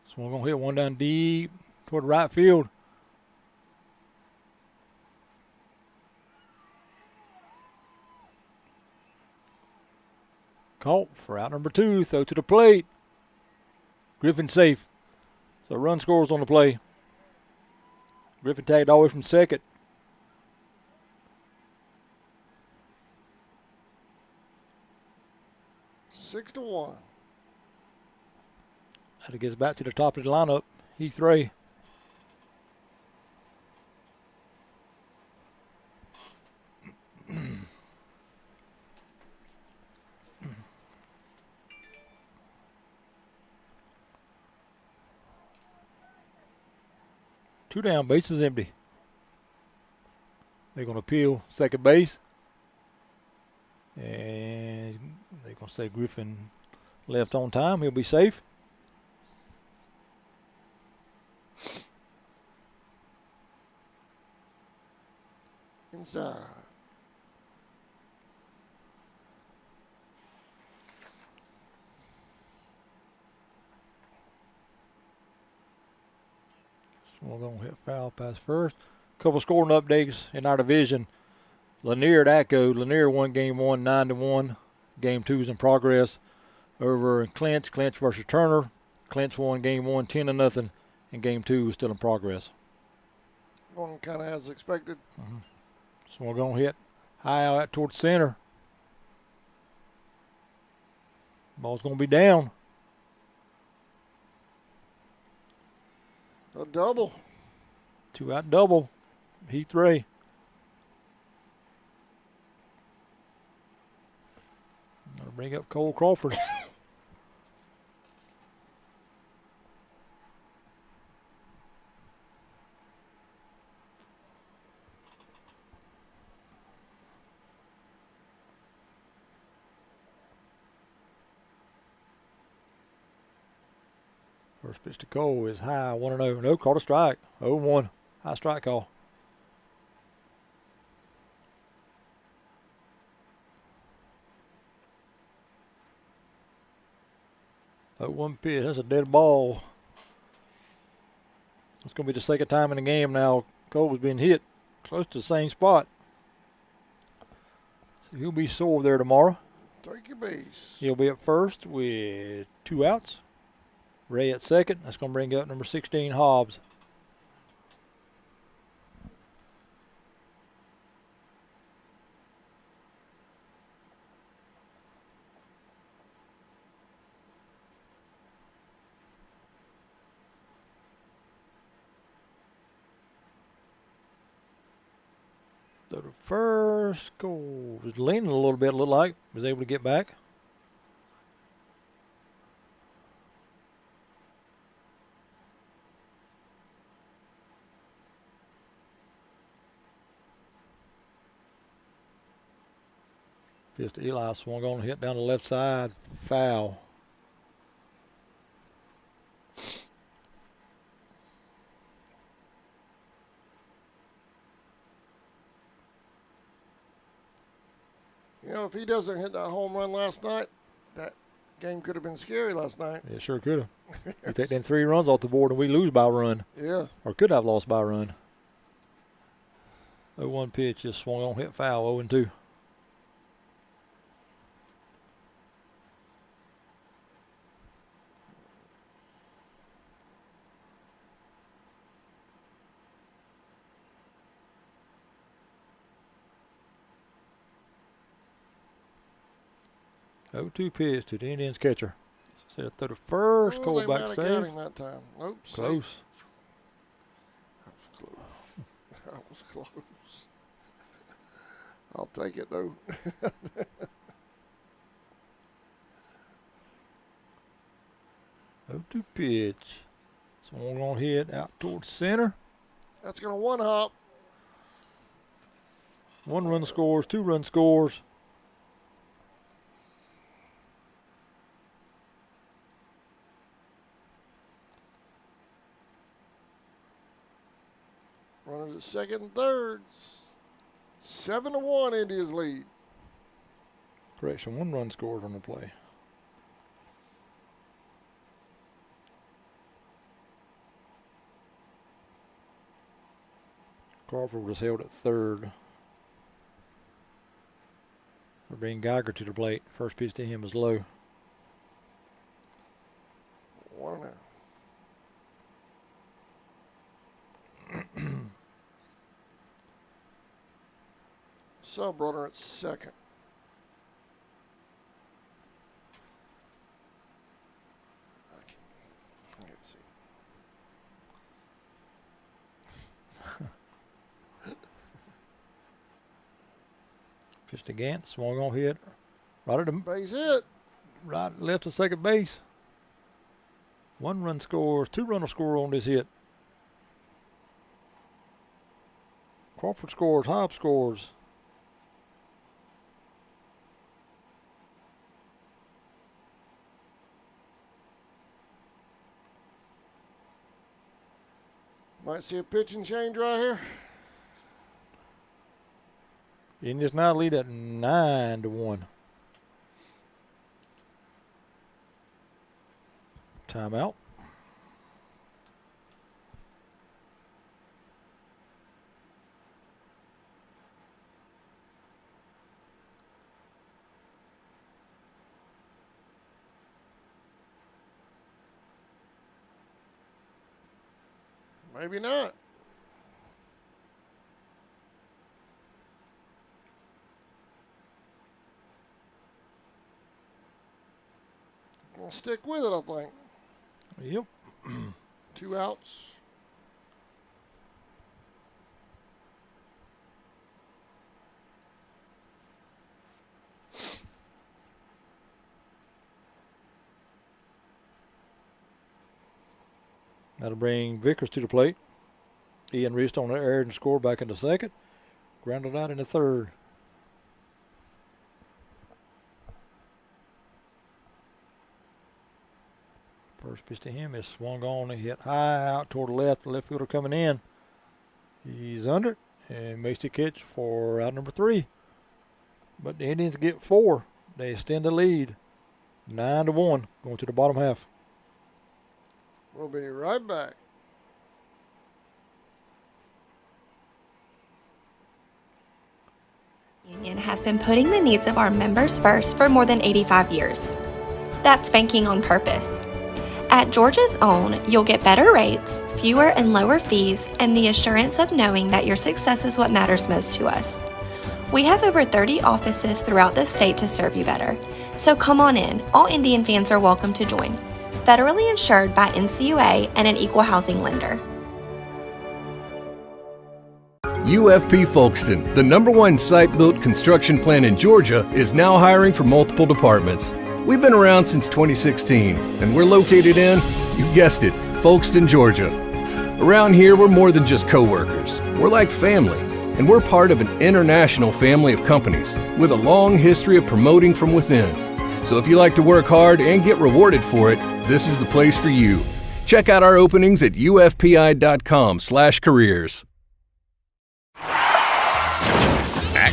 Swung on hit one down deep toward right field. Caught for out number 2. Throw to the plate. Griffin safe. So run scores on the play. Griffin tagged all the way from second. Six to 1. That gets back to the top of the lineup. Heath Ray. Two down, base is empty. They're going to peel second base. And they're going to say Griffin left on time. He'll be safe. Inside. We're going to hit foul pass first. Couple scoring updates in our division. Lanier at Echo. Lanier won game 1 9-1. Game 2 is in progress over Clinch. Clinch versus Turner. Clinch won game 1 10-0, and game 2 is still in progress. Going kind of as expected. So we're going to hit high out towards center. Ball's going to be down. A double. 2 out double. Heath Ray. That'll bring up Cole Crawford. First pitch to Cole is high, 1-0. No, called a strike. 0-1. High strike call. Oh, 1 pitch. That's a dead ball. It's going to be the second time in the game now Cole was being hit close to the same spot. So he'll be sore there tomorrow. Take your base. He'll be at first with 2 outs. Ray at second. That's going to bring up number 16, Hobbs. So the first goal was leaning a little bit, looked like. Was able to get back. Just Eli swung on and hit down the left side. Foul. You know, if he doesn't hit that home run last night, that Game could have been scary last night. It sure could have. We take them 3 runs off the board and we lose by a run. Yeah. Or could have lost by a run. 0-1 pitch just swung on, hit foul, 0-2. Oh-2 pitch to the Indians catcher. Set it to the first, Cole back They save. got him that time. Nope. Close. Safe. That was close. That was close. I'll take it though. 0-2 pitch. Swung on, hit out towards center. That's gonna one hop. 1 run scores, 2 run scores. Runners at second and third. 7-1 Indians lead. Correction, 1 run scored on the play. Crawford was held at third. They're bringing Geiger to the plate. First pitch to him was low. 1-0. Sub runner at second. Let's see. Pitched to Gant, swung on, hit. Right at the base hit. Right left to second base. 1 run scores, 2 runner score on this hit. Crawford scores, Hobbs scores. Might see a pitching change right here. Indians now lead at 9-1. Timeout. Maybe not. We'll stick with it, I think. Yep. 2 outs. That'll bring Vickers to the plate. Ian reached on the air and scored back into second. Grounded out in the third. First pitch to him is swung on and hit high out toward the left. The left fielder coming in. He's under and makes the catch for out number 3. But the Indians get 4. They extend the lead. 9-1 going to the bottom half. We'll be right back. Union has been putting the needs of our members first for more than 85 years. That's banking on purpose. At Georgia's Own, you'll get better rates, fewer and lower fees, and the assurance of knowing that your success is what matters most to us. We have over 30 offices throughout the state to serve you better. So come on in. All Indian fans are welcome to join. Federally insured by NCUA and an equal housing lender. UFP Folkestone, the #1 site-built construction plant in Georgia, is now hiring for multiple departments. We've been around since 2016, and we're located in, you guessed it, Folkestone, Georgia. Around here, we're more than just co-workers. We're like family, and we're part of an international family of companies with a long history of promoting from within. So if you like to work hard and get rewarded for it, this is the place for you. Check out our openings at ufpi.com/careers.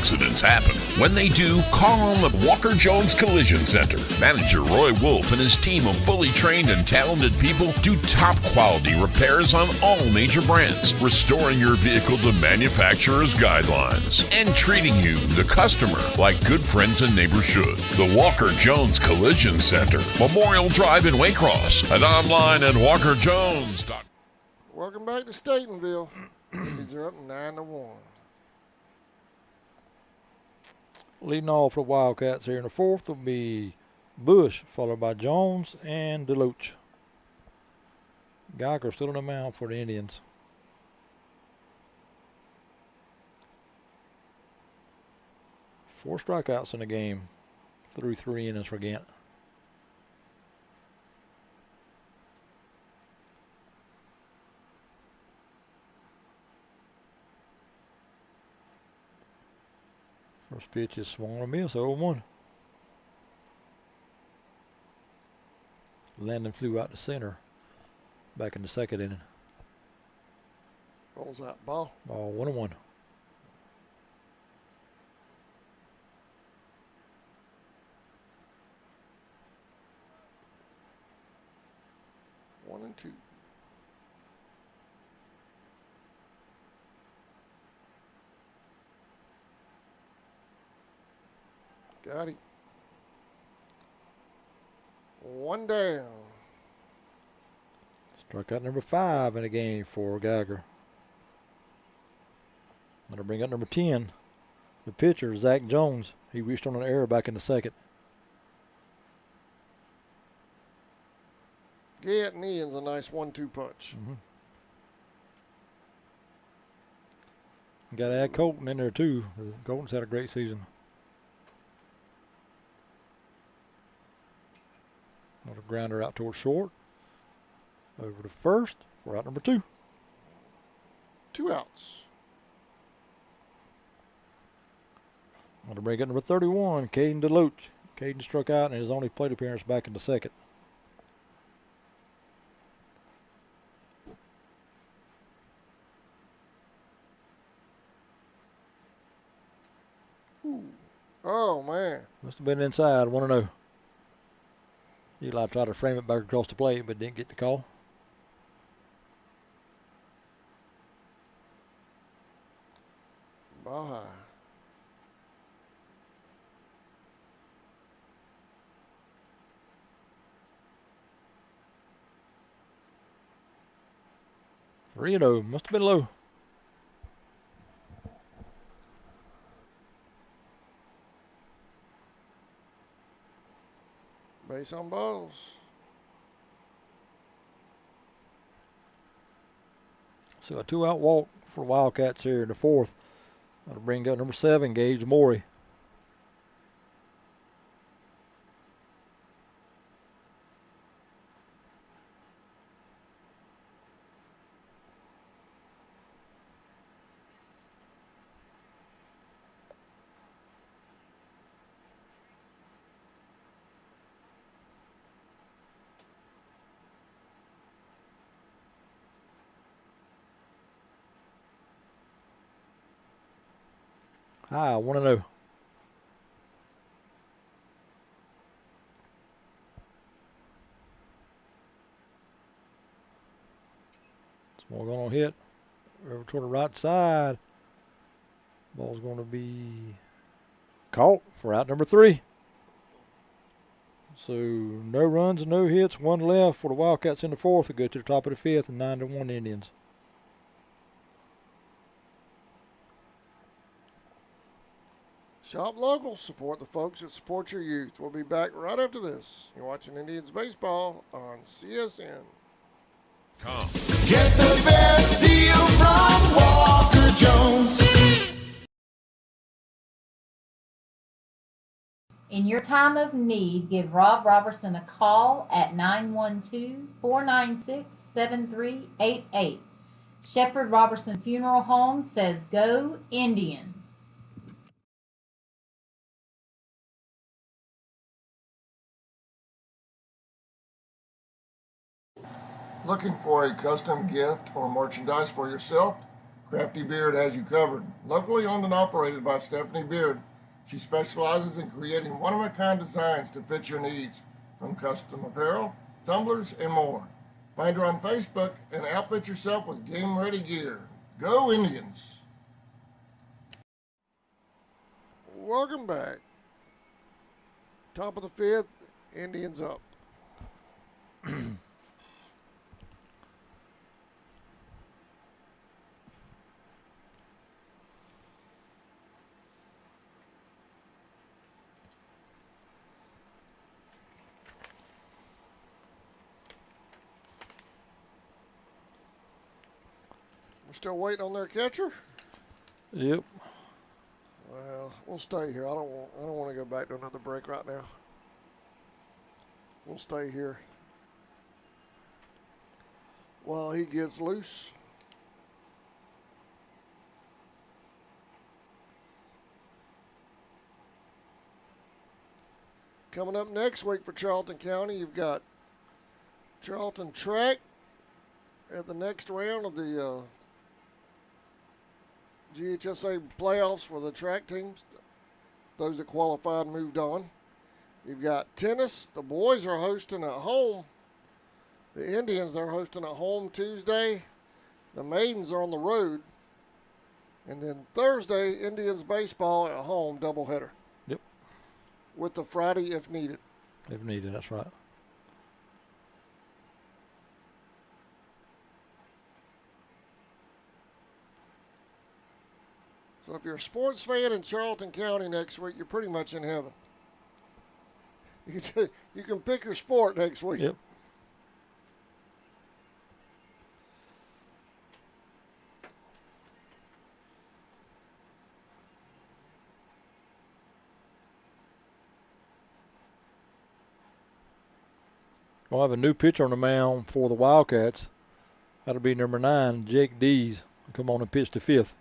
Accidents happen. When they do, call on the Walker Jones Collision Center. Manager Roy Wolf and his team of fully trained and talented people do top quality repairs on all major brands, restoring your vehicle to manufacturer's guidelines and treating you, the customer, like good friends and neighbors should. The Walker Jones Collision Center, Memorial Drive in Waycross, and online at walkerjones.com. Welcome back to Statenville. These are up 9-1. Leading off for the Wildcats here in the fourth will be Bush, followed by Jones and DeLoach. Geiger still on the mound for the Indians. Four strikeouts in the game through 3 innings for Gant. First pitch is swung on a miss, 0-1. Landon flew out to center back in the second inning. What was that, ball? Ball 1-1. One and two. Got it. One down. Strikeout number 5 in the game for Geiger. That'll bring up number 10. The pitcher, Zach Jones. He reached on an error back in the second. Gant and Ian's a nice 1-2 punch. Got to add Colton in there too. Colton's had a great season. Another grounder out towards short. Over to first for out number 2. 2 outs. Want to bring up number 31, Caden DeLoach. Caden struck out in his only plate appearance back in the second. Ooh. Oh, man. Must have been inside, 1-0. Eli tried to frame it back across the plate, but didn't get the call. Ball high. Three and 0. Must have been low. Base on balls. So a 2-out walk for Wildcats here in the fourth. That'll bring up number 7, Gage Morey. High, 1-0. Small going to hit over toward the right side. Ball's going to be caught for out number 3. So no runs, no hits, 1 left for the Wildcats in the fourth. We'll go to the top of the fifth and 9-1 Indians. Shop local. Support the folks that support your youth. We'll be back right after this. You're watching Indians baseball on CSN. Get the best deal from Walker Jones. In your time of need, give Rob Robertson a call at 912-496-7388. Shepherd Robertson Funeral Home says go Indians. Looking for a custom gift or merchandise for yourself? Crafty Beard has you covered. Locally owned and operated by Stephanie Beard, she specializes in creating one-of-a-kind designs to fit your needs, from custom apparel, tumblers, and more. Find her on Facebook and outfit yourself with game-ready gear. Go Indians! Welcome back. Top of the fifth, Indians up. We're still waiting on their catcher? Yep. Well, we'll stay here. I don't want to go back to another break right now. We'll stay here while he gets loose. Coming up next week for Charlton County, you've got Charlton Track at the next round of the GHSA playoffs for the track teams. Those that qualified moved on. You've got tennis. The boys are hosting at home. The Indians, they're hosting at home Tuesday. The maidens are on the road. And then Thursday, Indians baseball at home, doubleheader. Yep. With the Friday if needed. If needed, that's right. So if you're a sports fan in Charlton County next week, you're pretty much in heaven. You can pick your sport next week. Yep. We'll have a new pitcher on the mound for the Wildcats. That'll be number 9, Jake Dees. Come on and pitch to 5th.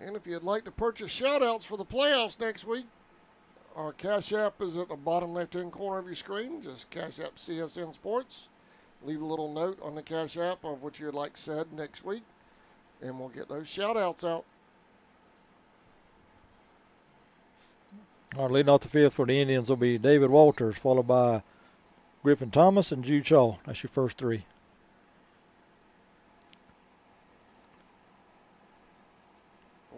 And if you'd like to purchase shout-outs for the playoffs next week, our Cash App is at the bottom left-hand corner of your screen. Just Cash App CSN Sports. Leave a little note on the Cash App of what you'd like said next week, and we'll get those shout-outs out. All right, leading off the 5th for the Indians will be David Walters, followed by Griffin Thomas and Jude Shaw. That's your first 3.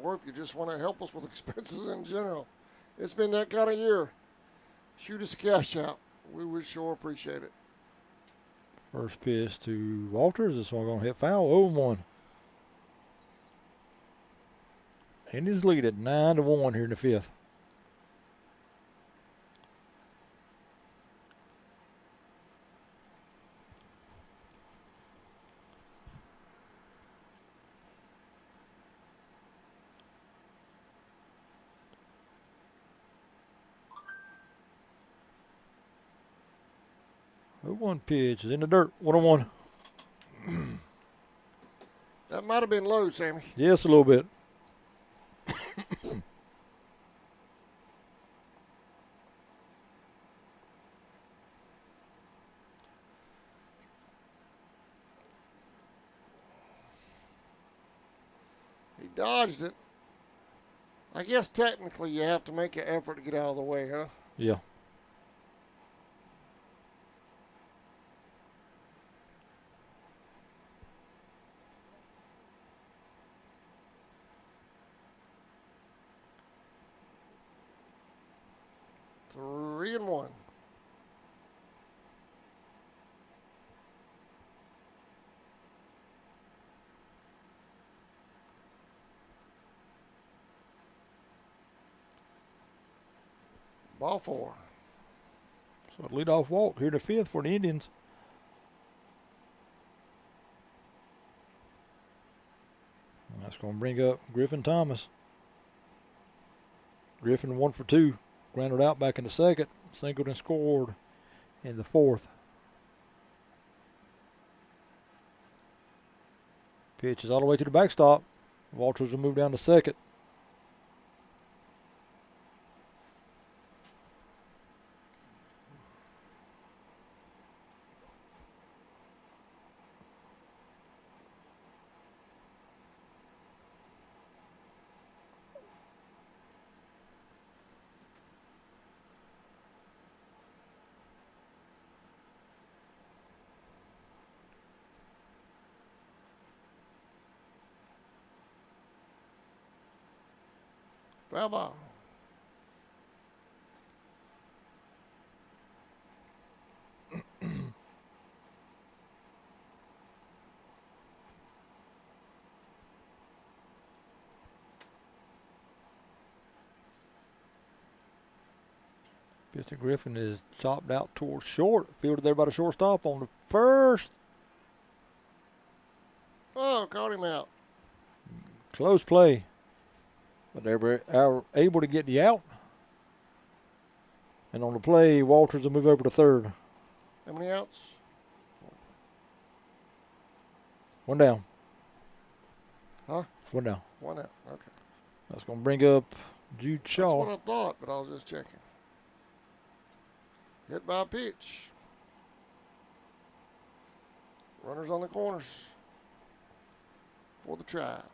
Or if you just want to help us with expenses in general. It's been that kind of year. Shoot us a cash out. We would sure appreciate it. First pitch to Walters. This one going to hit foul. 0-1. Indians lead at 9-1 here in the 5th. One pitch is in the dirt. 1-1. That might have been low, Sammy. Yes, a little bit. He dodged it. I guess technically you have to make an effort to get out of the way, huh? Yeah. Three and one. Ball 4. So leadoff walk here to 5th for the Indians. And that's going to bring up Griffin Thomas. Griffin 1 for 2. Grounded out back in the 2nd. Singled and scored in the 4th. Pitch is all the way to the backstop. Walters will move down to 2nd. Foul ball. Mr. Griffin is chopped out towards short. Fielded there by the shortstop on the first. Oh, caught him out. Close play. But they were able to get the out. And on the play, Walters will move over to third. How many outs? One down. Huh? One down. One out. Okay. That's going to bring up Jude Shaw. That's what I thought, but I was just checking. Hit by a pitch. Runners on the corners for the Tribe.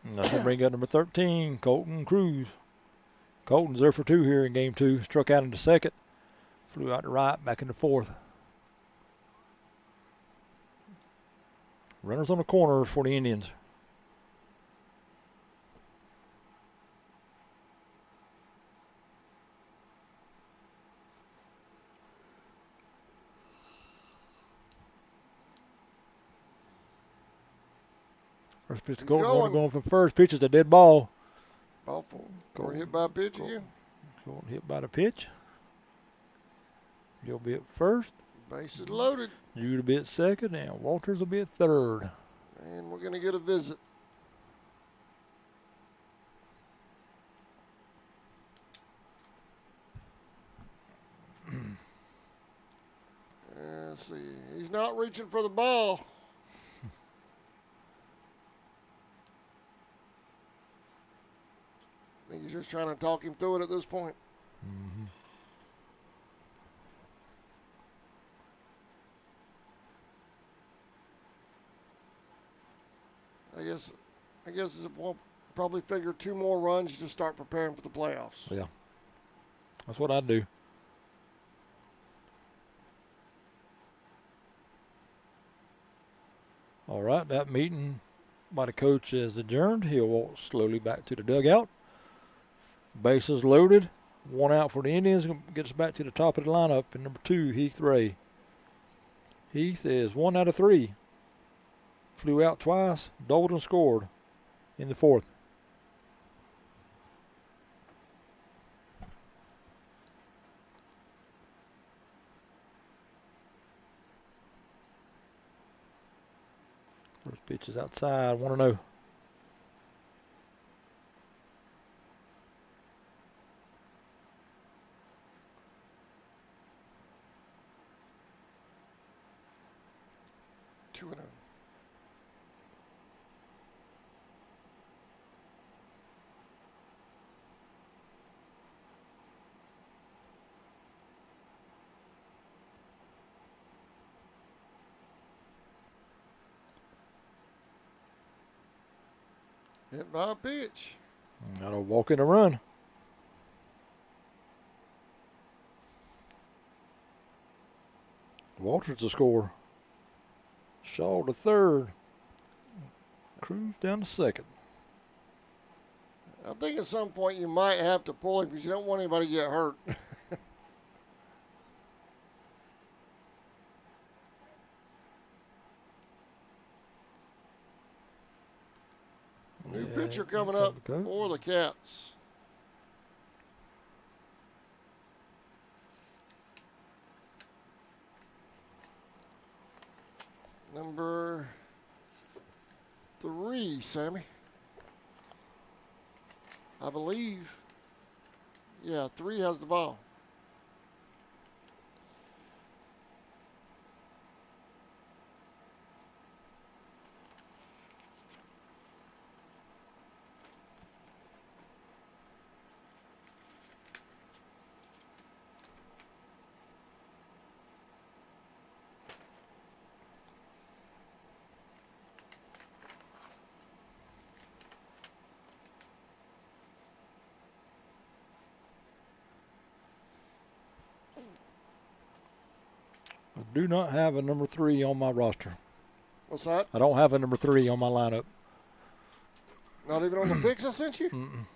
And that's going to bring up number 13, Colton Cruz. Colton's there for 2 here in game 2. Struck out into second. Flew out to right, back into fourth. Runners on the corners for the Indians. First pitch to Colton, going from first. Pitch is a dead ball. Ball four. Or hit by a pitch again. Colton hit by the pitch. You'll be at first. Bases loaded. Jude will be at second, and Walters will be at third. And we're going to get a visit. Let's see. He's not reaching for the ball. I think he's just trying to talk him through it at this point. Mm-hmm. I guess we'll probably figure 2 more runs to start preparing for the playoffs. Yeah. That's what I'd do. All right, that meeting by the coach is adjourned. He'll walk slowly back to the dugout. Bases loaded. 1 out for the Indians. Gets back to the top of the lineup. And number 2, Heath Ray. Heath is 1 out of 3. Flew out twice. Doubled and scored in the fourth. First pitch is outside. 1-0. Hit by a pitch. Got a walk in a run. Walters to score. Shaw to third. Cruz down to second. I think at some point you might have to pull him because you don't want anybody to get hurt. New pitcher coming up for the Cats. Number 3, Sammy. I believe. Yeah, 3 has the ball. do not have a number 3 on my roster. What's that? I don't have a number 3 on my lineup. Not even on the picks I sent you? Mm-mm.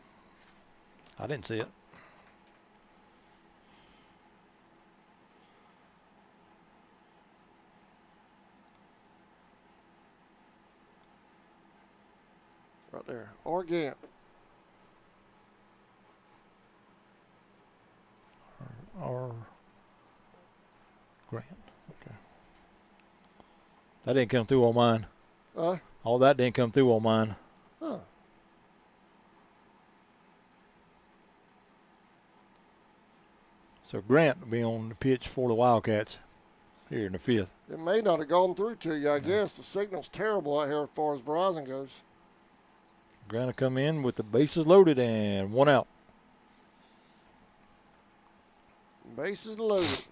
I didn't see it. Right there. Or Gant. Or Grant. Okay. That didn't come through on mine. All that didn't come through on mine. Huh. So Grant will be on the pitch for the Wildcats here in the 5th. It may not have gone through to you, I guess. The signal's terrible out here as far as Verizon goes. Grant will come in with the bases loaded and 1 out. Bases loaded.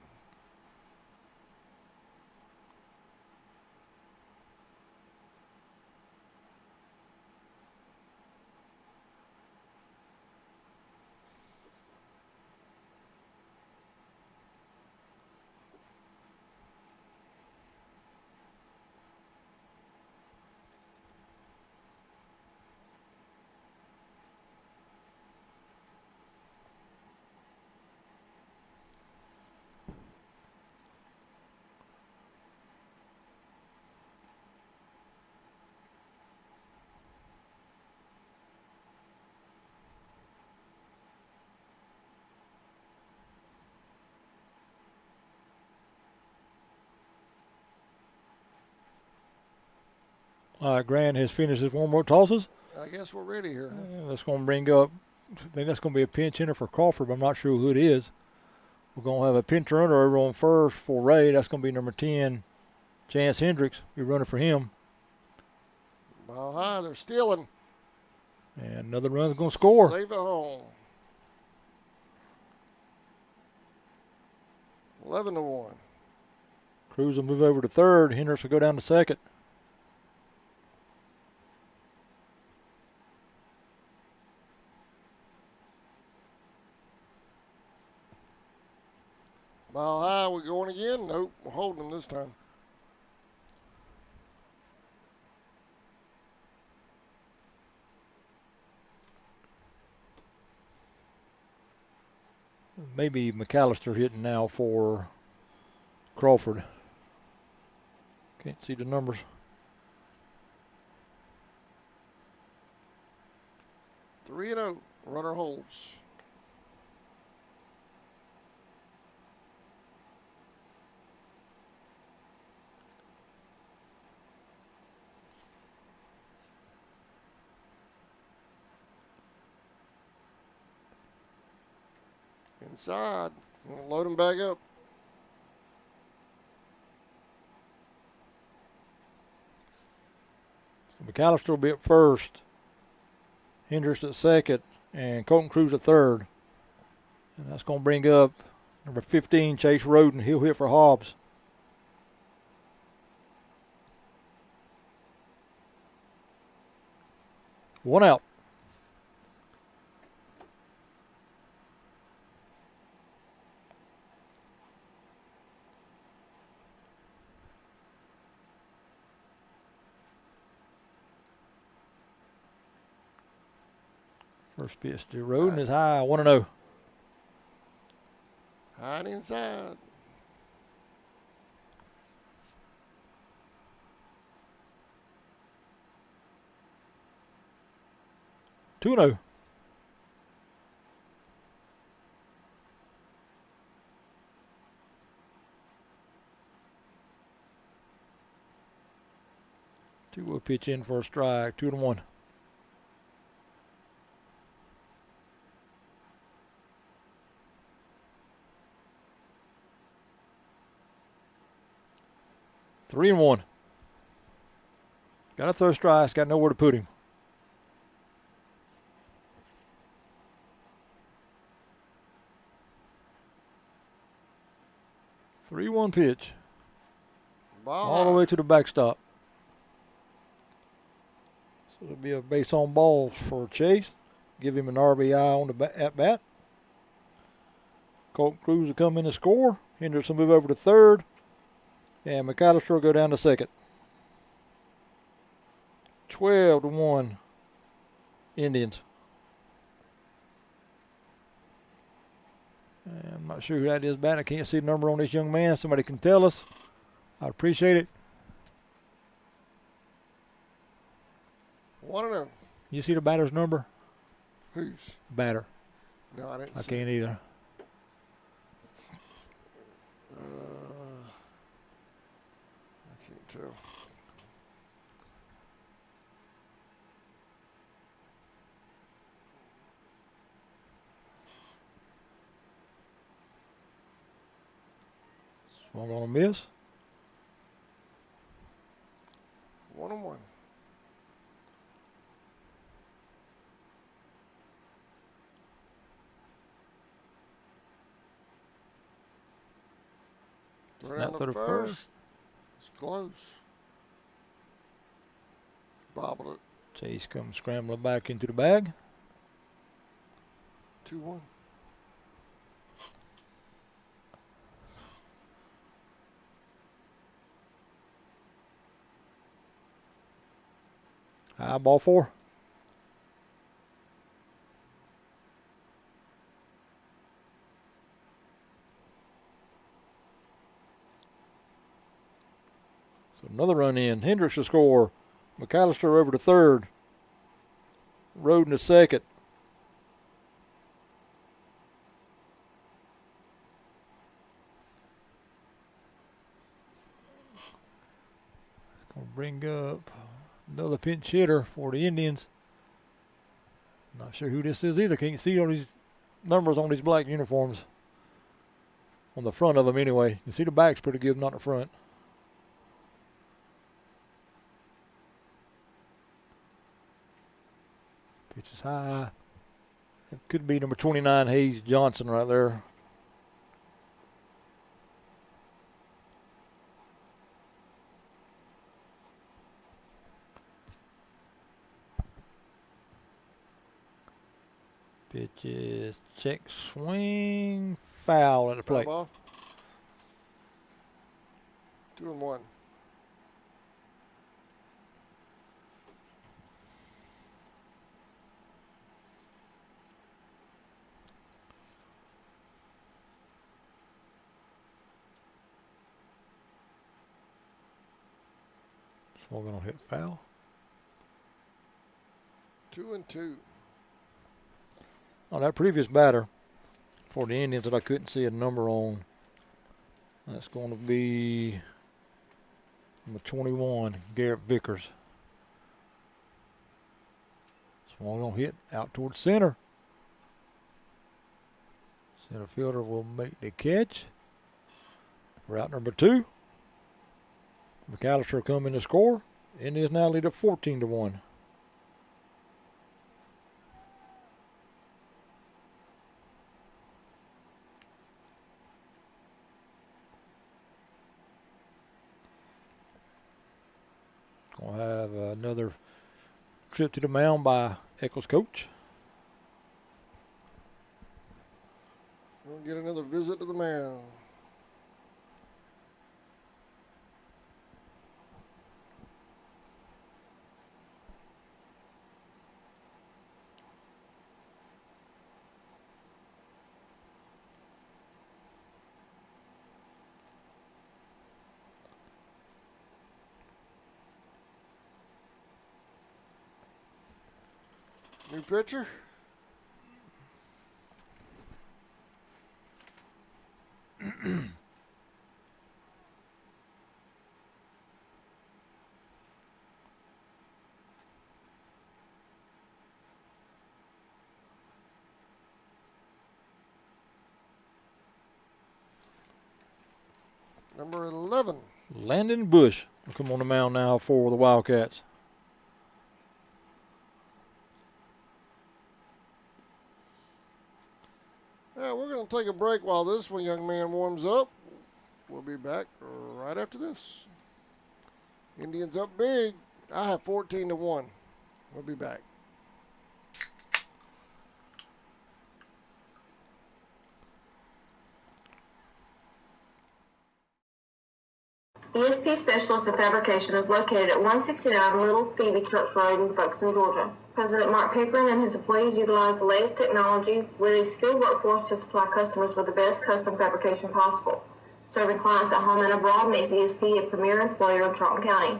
All right, Grant has finished his warm-up tosses. I guess we're ready here. That's going to bring up, I think that's going to be a pinch hitter for Crawford, but I'm not sure who it is. We're going to have a pinch runner over on first for Ray. That's going to be number 10, Chance Hendricks. Be running for him. Ball high, they're stealing. And another run's going to score. Save it home. 11-1. Cruz will move over to third. Hendricks will go down to second. Ball high, we're going again? Nope, we're holding them this time. Maybe McAllister hitting now for Crawford. Can't see the numbers. Three and 0. Runner holds. Inside. We'll load him back up. So McAllister will be at first. Hendricks at second. And Colton Cruz at third. And that's going to bring up number 15, Chase Roden. He'll hit for Hobbs. One out. First pitch to Roden is high, 1-0. High and inside. Two 2-0. Two will pitch in for a strike, 2-1. Three and 1. Got to throw strikes, got nowhere to put him. Three 1 pitch. All the way to the backstop. So it'll be a base on balls for Chase. Give him an RBI on the at bat. Colton Cruz will come in and score. Hendricks will move over to third. And McAllister will go down to second. 12-1 Indians. And I'm not sure who that is batting. I can't see the number on this young man. Somebody can tell us. I'd appreciate it. 1-0. You see the batter's number? Who's? Batter. No, I didn't I see can't it. either. I can't tell. Swung on a miss. 1-1. Snap to the first. It's close. Bobbled it. Chase comes scrambling back into the bag. 2-1. High ball 4. So another run in. Hendricks to score. McAllister over to third. Roden to second. Gonna bring up another pinch hitter for the Indians. Not sure who this is either. Can't see all these numbers on these black uniforms. On the front of them anyway. You can see the back's pretty good, not the front. Pitch is high. It could be number 29, Hayes Johnson, right there. Pitch is check swing, foul at the plate. Ball. 2-1. Swung on hit foul. 2-2. Oh, that previous batter for the Indians that I couldn't see a number on. That's going to be number 21, Garrett Vickers. Swung on hit out towards center. Center fielder will make the catch. Route number 2. McAllister coming to score. Indians now lead at 14-1. We'll have another trip to the mound by Echols coach. We'll get another visit to the mound. New pitcher. Number 11. Landon Bush will come on the mound now for the Wildcats. Yeah, we're going to take a break while this one young man warms up. We'll be back right after this. Indians up big. I have 14-1. We'll be back. ESP Specialist in Fabrication is located at 169 Little Phoebe Church Road in Folkestone, Georgia. President Mark Pickering and his employees utilize the latest technology with a skilled workforce to supply customers with the best custom fabrication possible. Serving clients at home and abroad makes ESP a premier employer in Charlton County.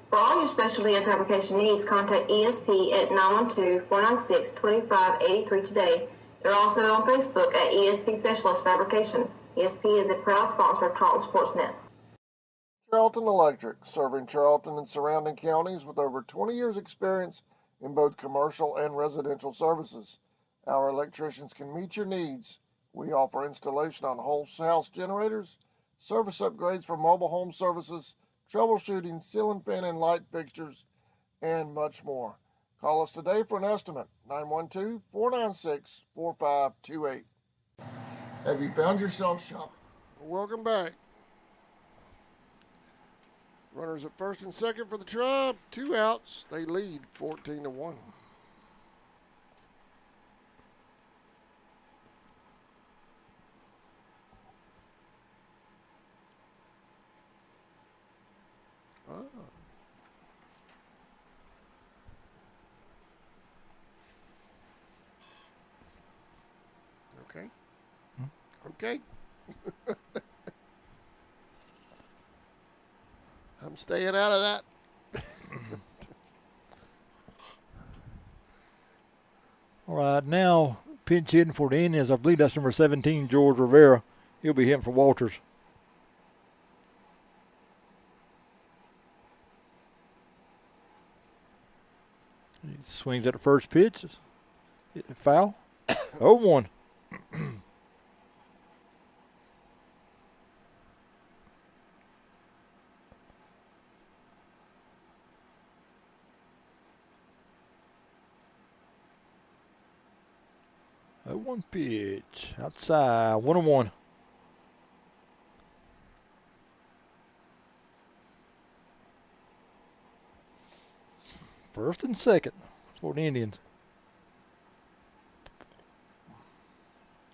For all your specialty and fabrication needs, contact ESP at 912-496-2583 today. They're also on Facebook at ESP Specialist Fabrication. ESP is a proud sponsor of Charlton Sportsnet. Charlton Electric, serving Charlton and surrounding counties with over 20 years experience in both commercial and residential services. Our electricians can meet your needs. We offer installation on whole house generators, service upgrades for mobile home services, troubleshooting, ceiling fan and light fixtures, and much more. Call us today for an estimate, 912-496-4528. Have you found yourself shopping? Welcome back. Runners at first and second for the Tribe. 2 outs. They lead 14-1. Ah. Okay. Okay. I'm staying out of that. All right, now pinch hitting for the Indians. I believe that's number 17, George Rivera. He'll be hitting for Walters. He swings at the first pitch. Foul. 0-1. One pitch outside, 1-1. First and second for the Indians.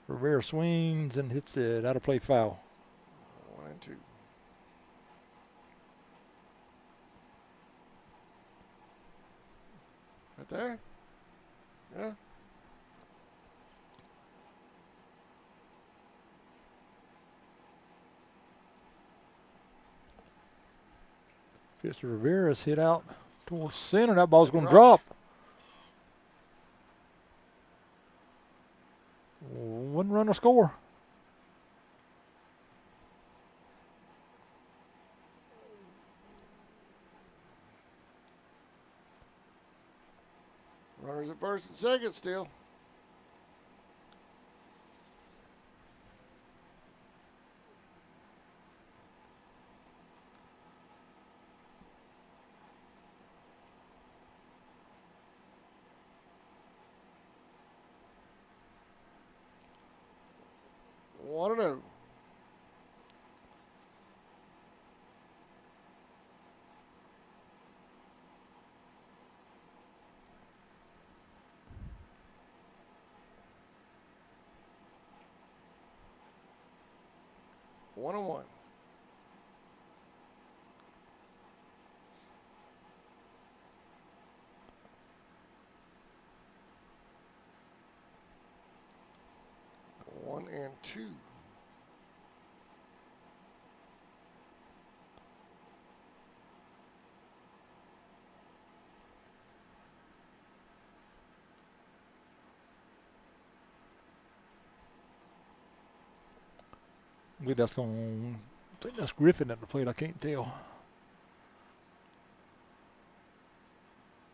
Rivera swings and hits it out of play, foul. 1-2. Right there. Yeah. Mr. Rivera's hit out towards center. That ball's going to drop. One run to score. Runners at first and second still. Want to know. One. 1-2. I believe that's going. I think that's Griffin at the plate. I can't tell.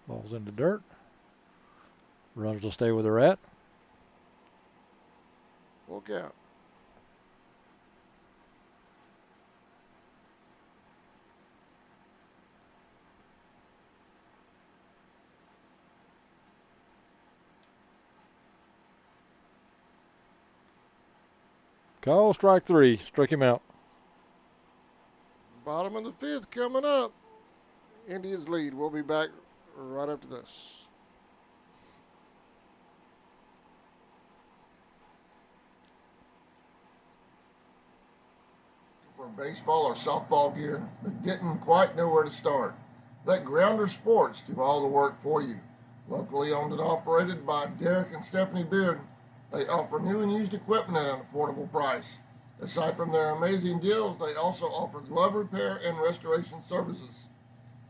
Ball's in the dirt. Runners will stay where they're at. Look out. Call strike 3. Strike him out. Bottom of the 5th coming up. Indians lead. We'll be back right after this. For baseball or softball gear but didn't quite know where to start? Let Grounder Sports do all the work for you. Locally owned and operated by Derek and Stephanie Beard, they offer new and used equipment at an affordable price. Aside from their amazing deals, they also offer glove repair and restoration services.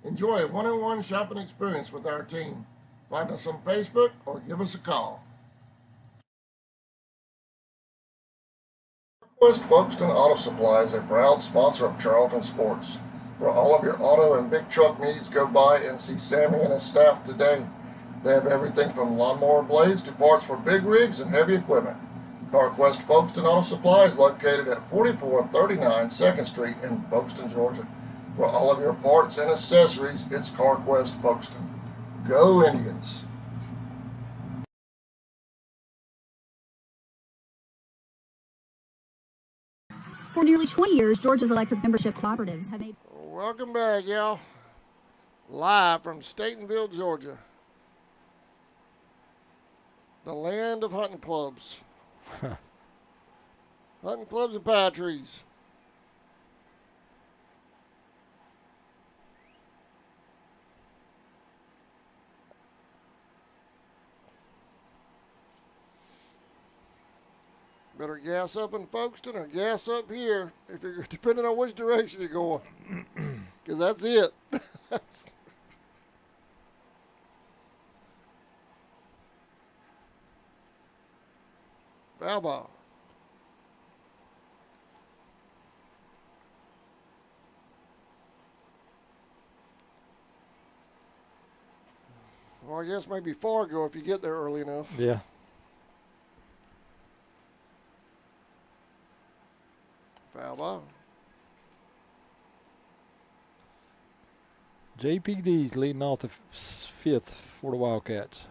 Enjoy a one-on-one shopping experience with our team. Find us on Facebook or give us a call. West Folkestone Auto Supply is a proud sponsor of Charlton Sports. For all of your auto and big truck needs, go by and see Sammy and his staff today. They have everything from lawnmower blades to parts for big rigs and heavy equipment. CarQuest Folkestone Auto Supply is located at 4439 2nd Street in Folkestone, Georgia. For all of your parts and accessories, it's CarQuest Folkestone. Go Indians! For nearly 20 years, Georgia's electric membership cooperatives have made... Welcome back, y'all. Live from Statenville, Georgia. The land of hunting clubs. Hunting clubs and pine trees. Better gas up in Folkestone or gas up here, if you're depending on which direction you're going, because that's it. That's foul ball. Well, I guess maybe Fargo if you get there early enough. Yeah. Foul ball. JPD's leading off the fifth for the Wildcats.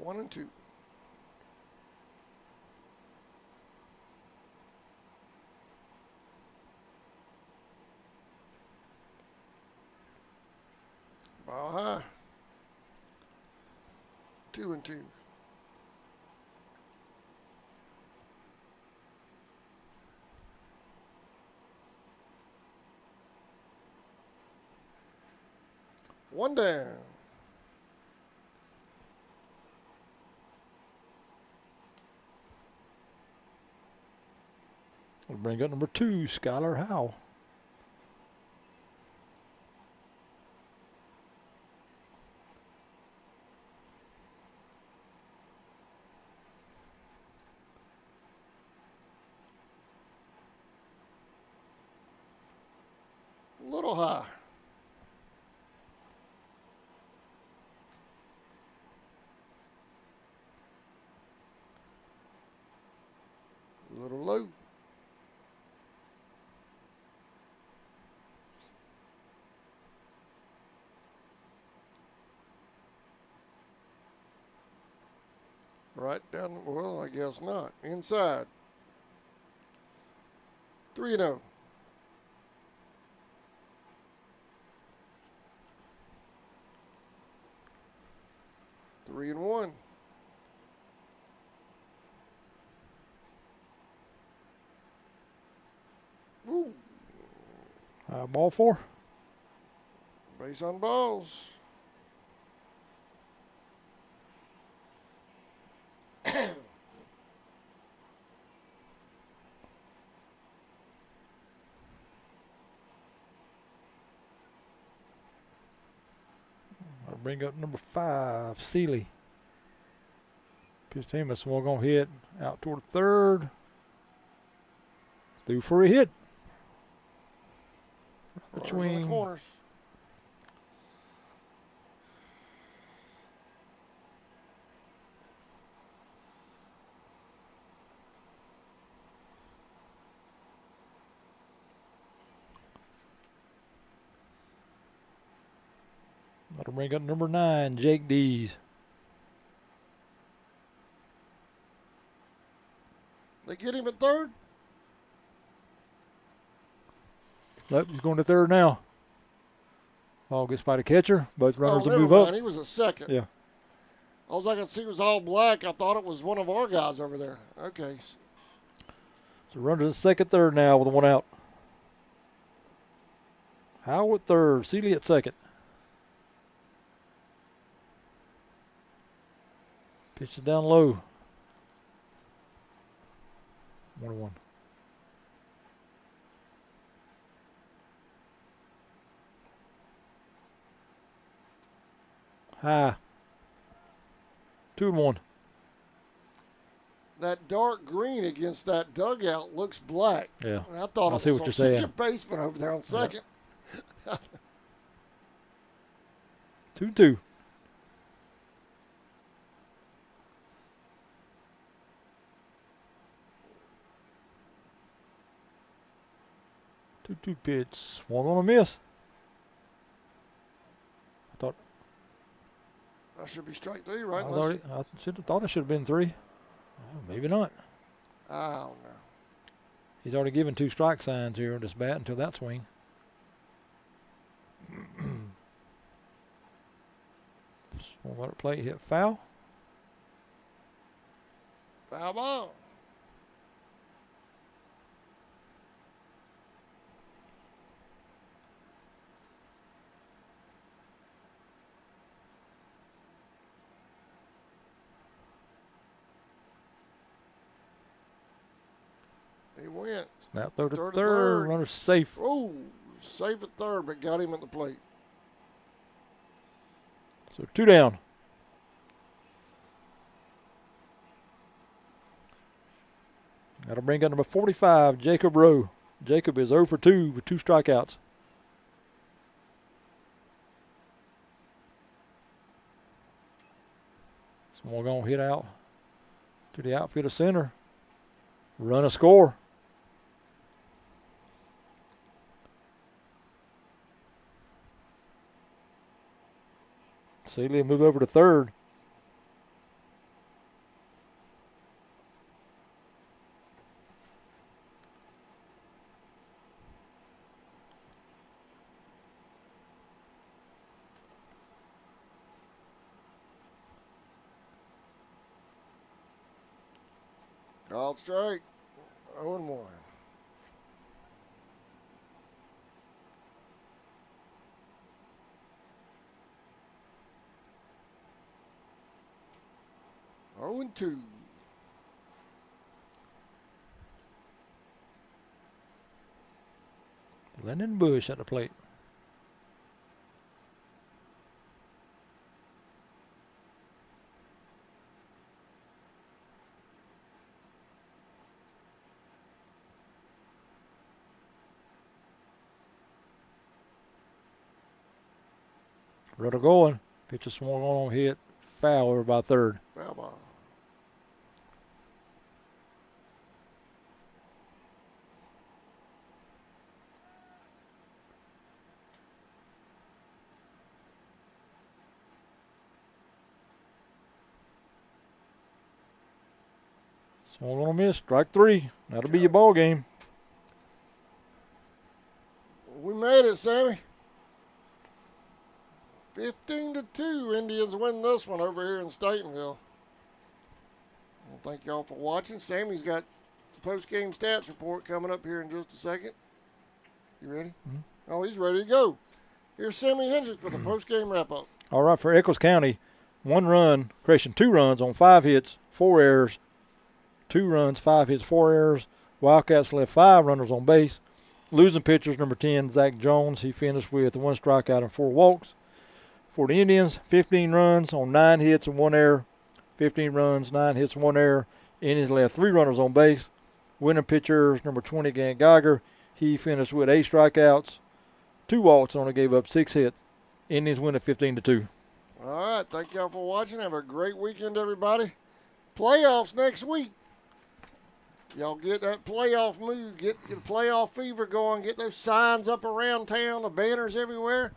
One and two. Ball high. 2 and 2. One down. We'll bring up number 2, Skylar Howe. A little high. A little low. Right down, well, I guess not. Inside. 3-0. Three and one. Ooh. Ball 4. Base on balls. I'll bring up number 5, Seeley. Pitch to him, this one gonna hit out toward the third. Through for a hit. Right between the corners. That'll bring up number 9, Jake Dees. They get him at third. Nope, he's going to third now. Ball gets by the catcher. Both runners will never move mind. up. He was a second. Yeah. All I could see was all black. I thought it was one of our guys over there. Okay. So runners at second, third now with one out. Howell at third. Seeley at second. Pitch is down low. 1-1. High. 2-1. That dark green against that dugout looks black. Yeah. And I thought I it see was what on you're saying. second baseman over there on second. 2-2. Two pitch. Swung on a miss. That should be strike 3, right? I should have thought it should have been 3. Well, maybe not. I don't know. He's already given 2 strike signs here on this bat until that swing. Swung at plate, hit foul. Foul ball. He went. Snap throw to third. Runner safe. Oh, safe at third, but got him at the plate. So 2 down. Got to bring up number 45, Jacob Rowe. Jacob is 0 for 2 with 2 strikeouts. So we're going to hit out to the outfield of center. Run a score. Seeley move over to third. Called strike. 0-1. Oh, and 2. Lennon Bush at the plate. Runner going. Pitch a swung on, hit foul over by third. Foul ball. Swung on a miss. Strike 3. That'll be your ball game. We made it, Sammy. 15-2. Indians win this one over here in Statenville. Well, thank y'all for watching. Sammy's got the post-game stats report coming up here in just a second. You ready? Mm-hmm. Oh, he's ready to go. Here's Sammy Hendricks with a post-game wrap-up. All right, for Echols County, 1 run, creation 2 runs on 5 hits, 4 errors. 2 runs, 5 hits, 4 errors. Wildcats left 5 runners on base. Losing pitchers, number 10, Zach Jones. He finished with 1 strikeout and 4 walks. For the Indians, 15 runs on 9 hits and 1 error. 15 runs, 9 hits, 1 error. Indians left 3 runners on base. Winning pitchers, number 20, Gan Geiger. He finished with 8 strikeouts, 2 walks, only gave up 6 hits. Indians win at 15-2. All right, thank y'all for watching. Have a great weekend, everybody. Playoffs next week. Y'all get that playoff mood, get the playoff fever going, get those signs up around town, the banners everywhere.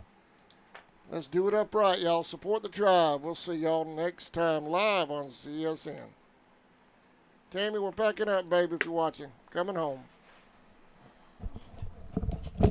Let's do it up right, y'all. Support the tribe. We'll see y'all next time live on CSN. Tammy, we're packing up, baby, if you're watching. Coming home.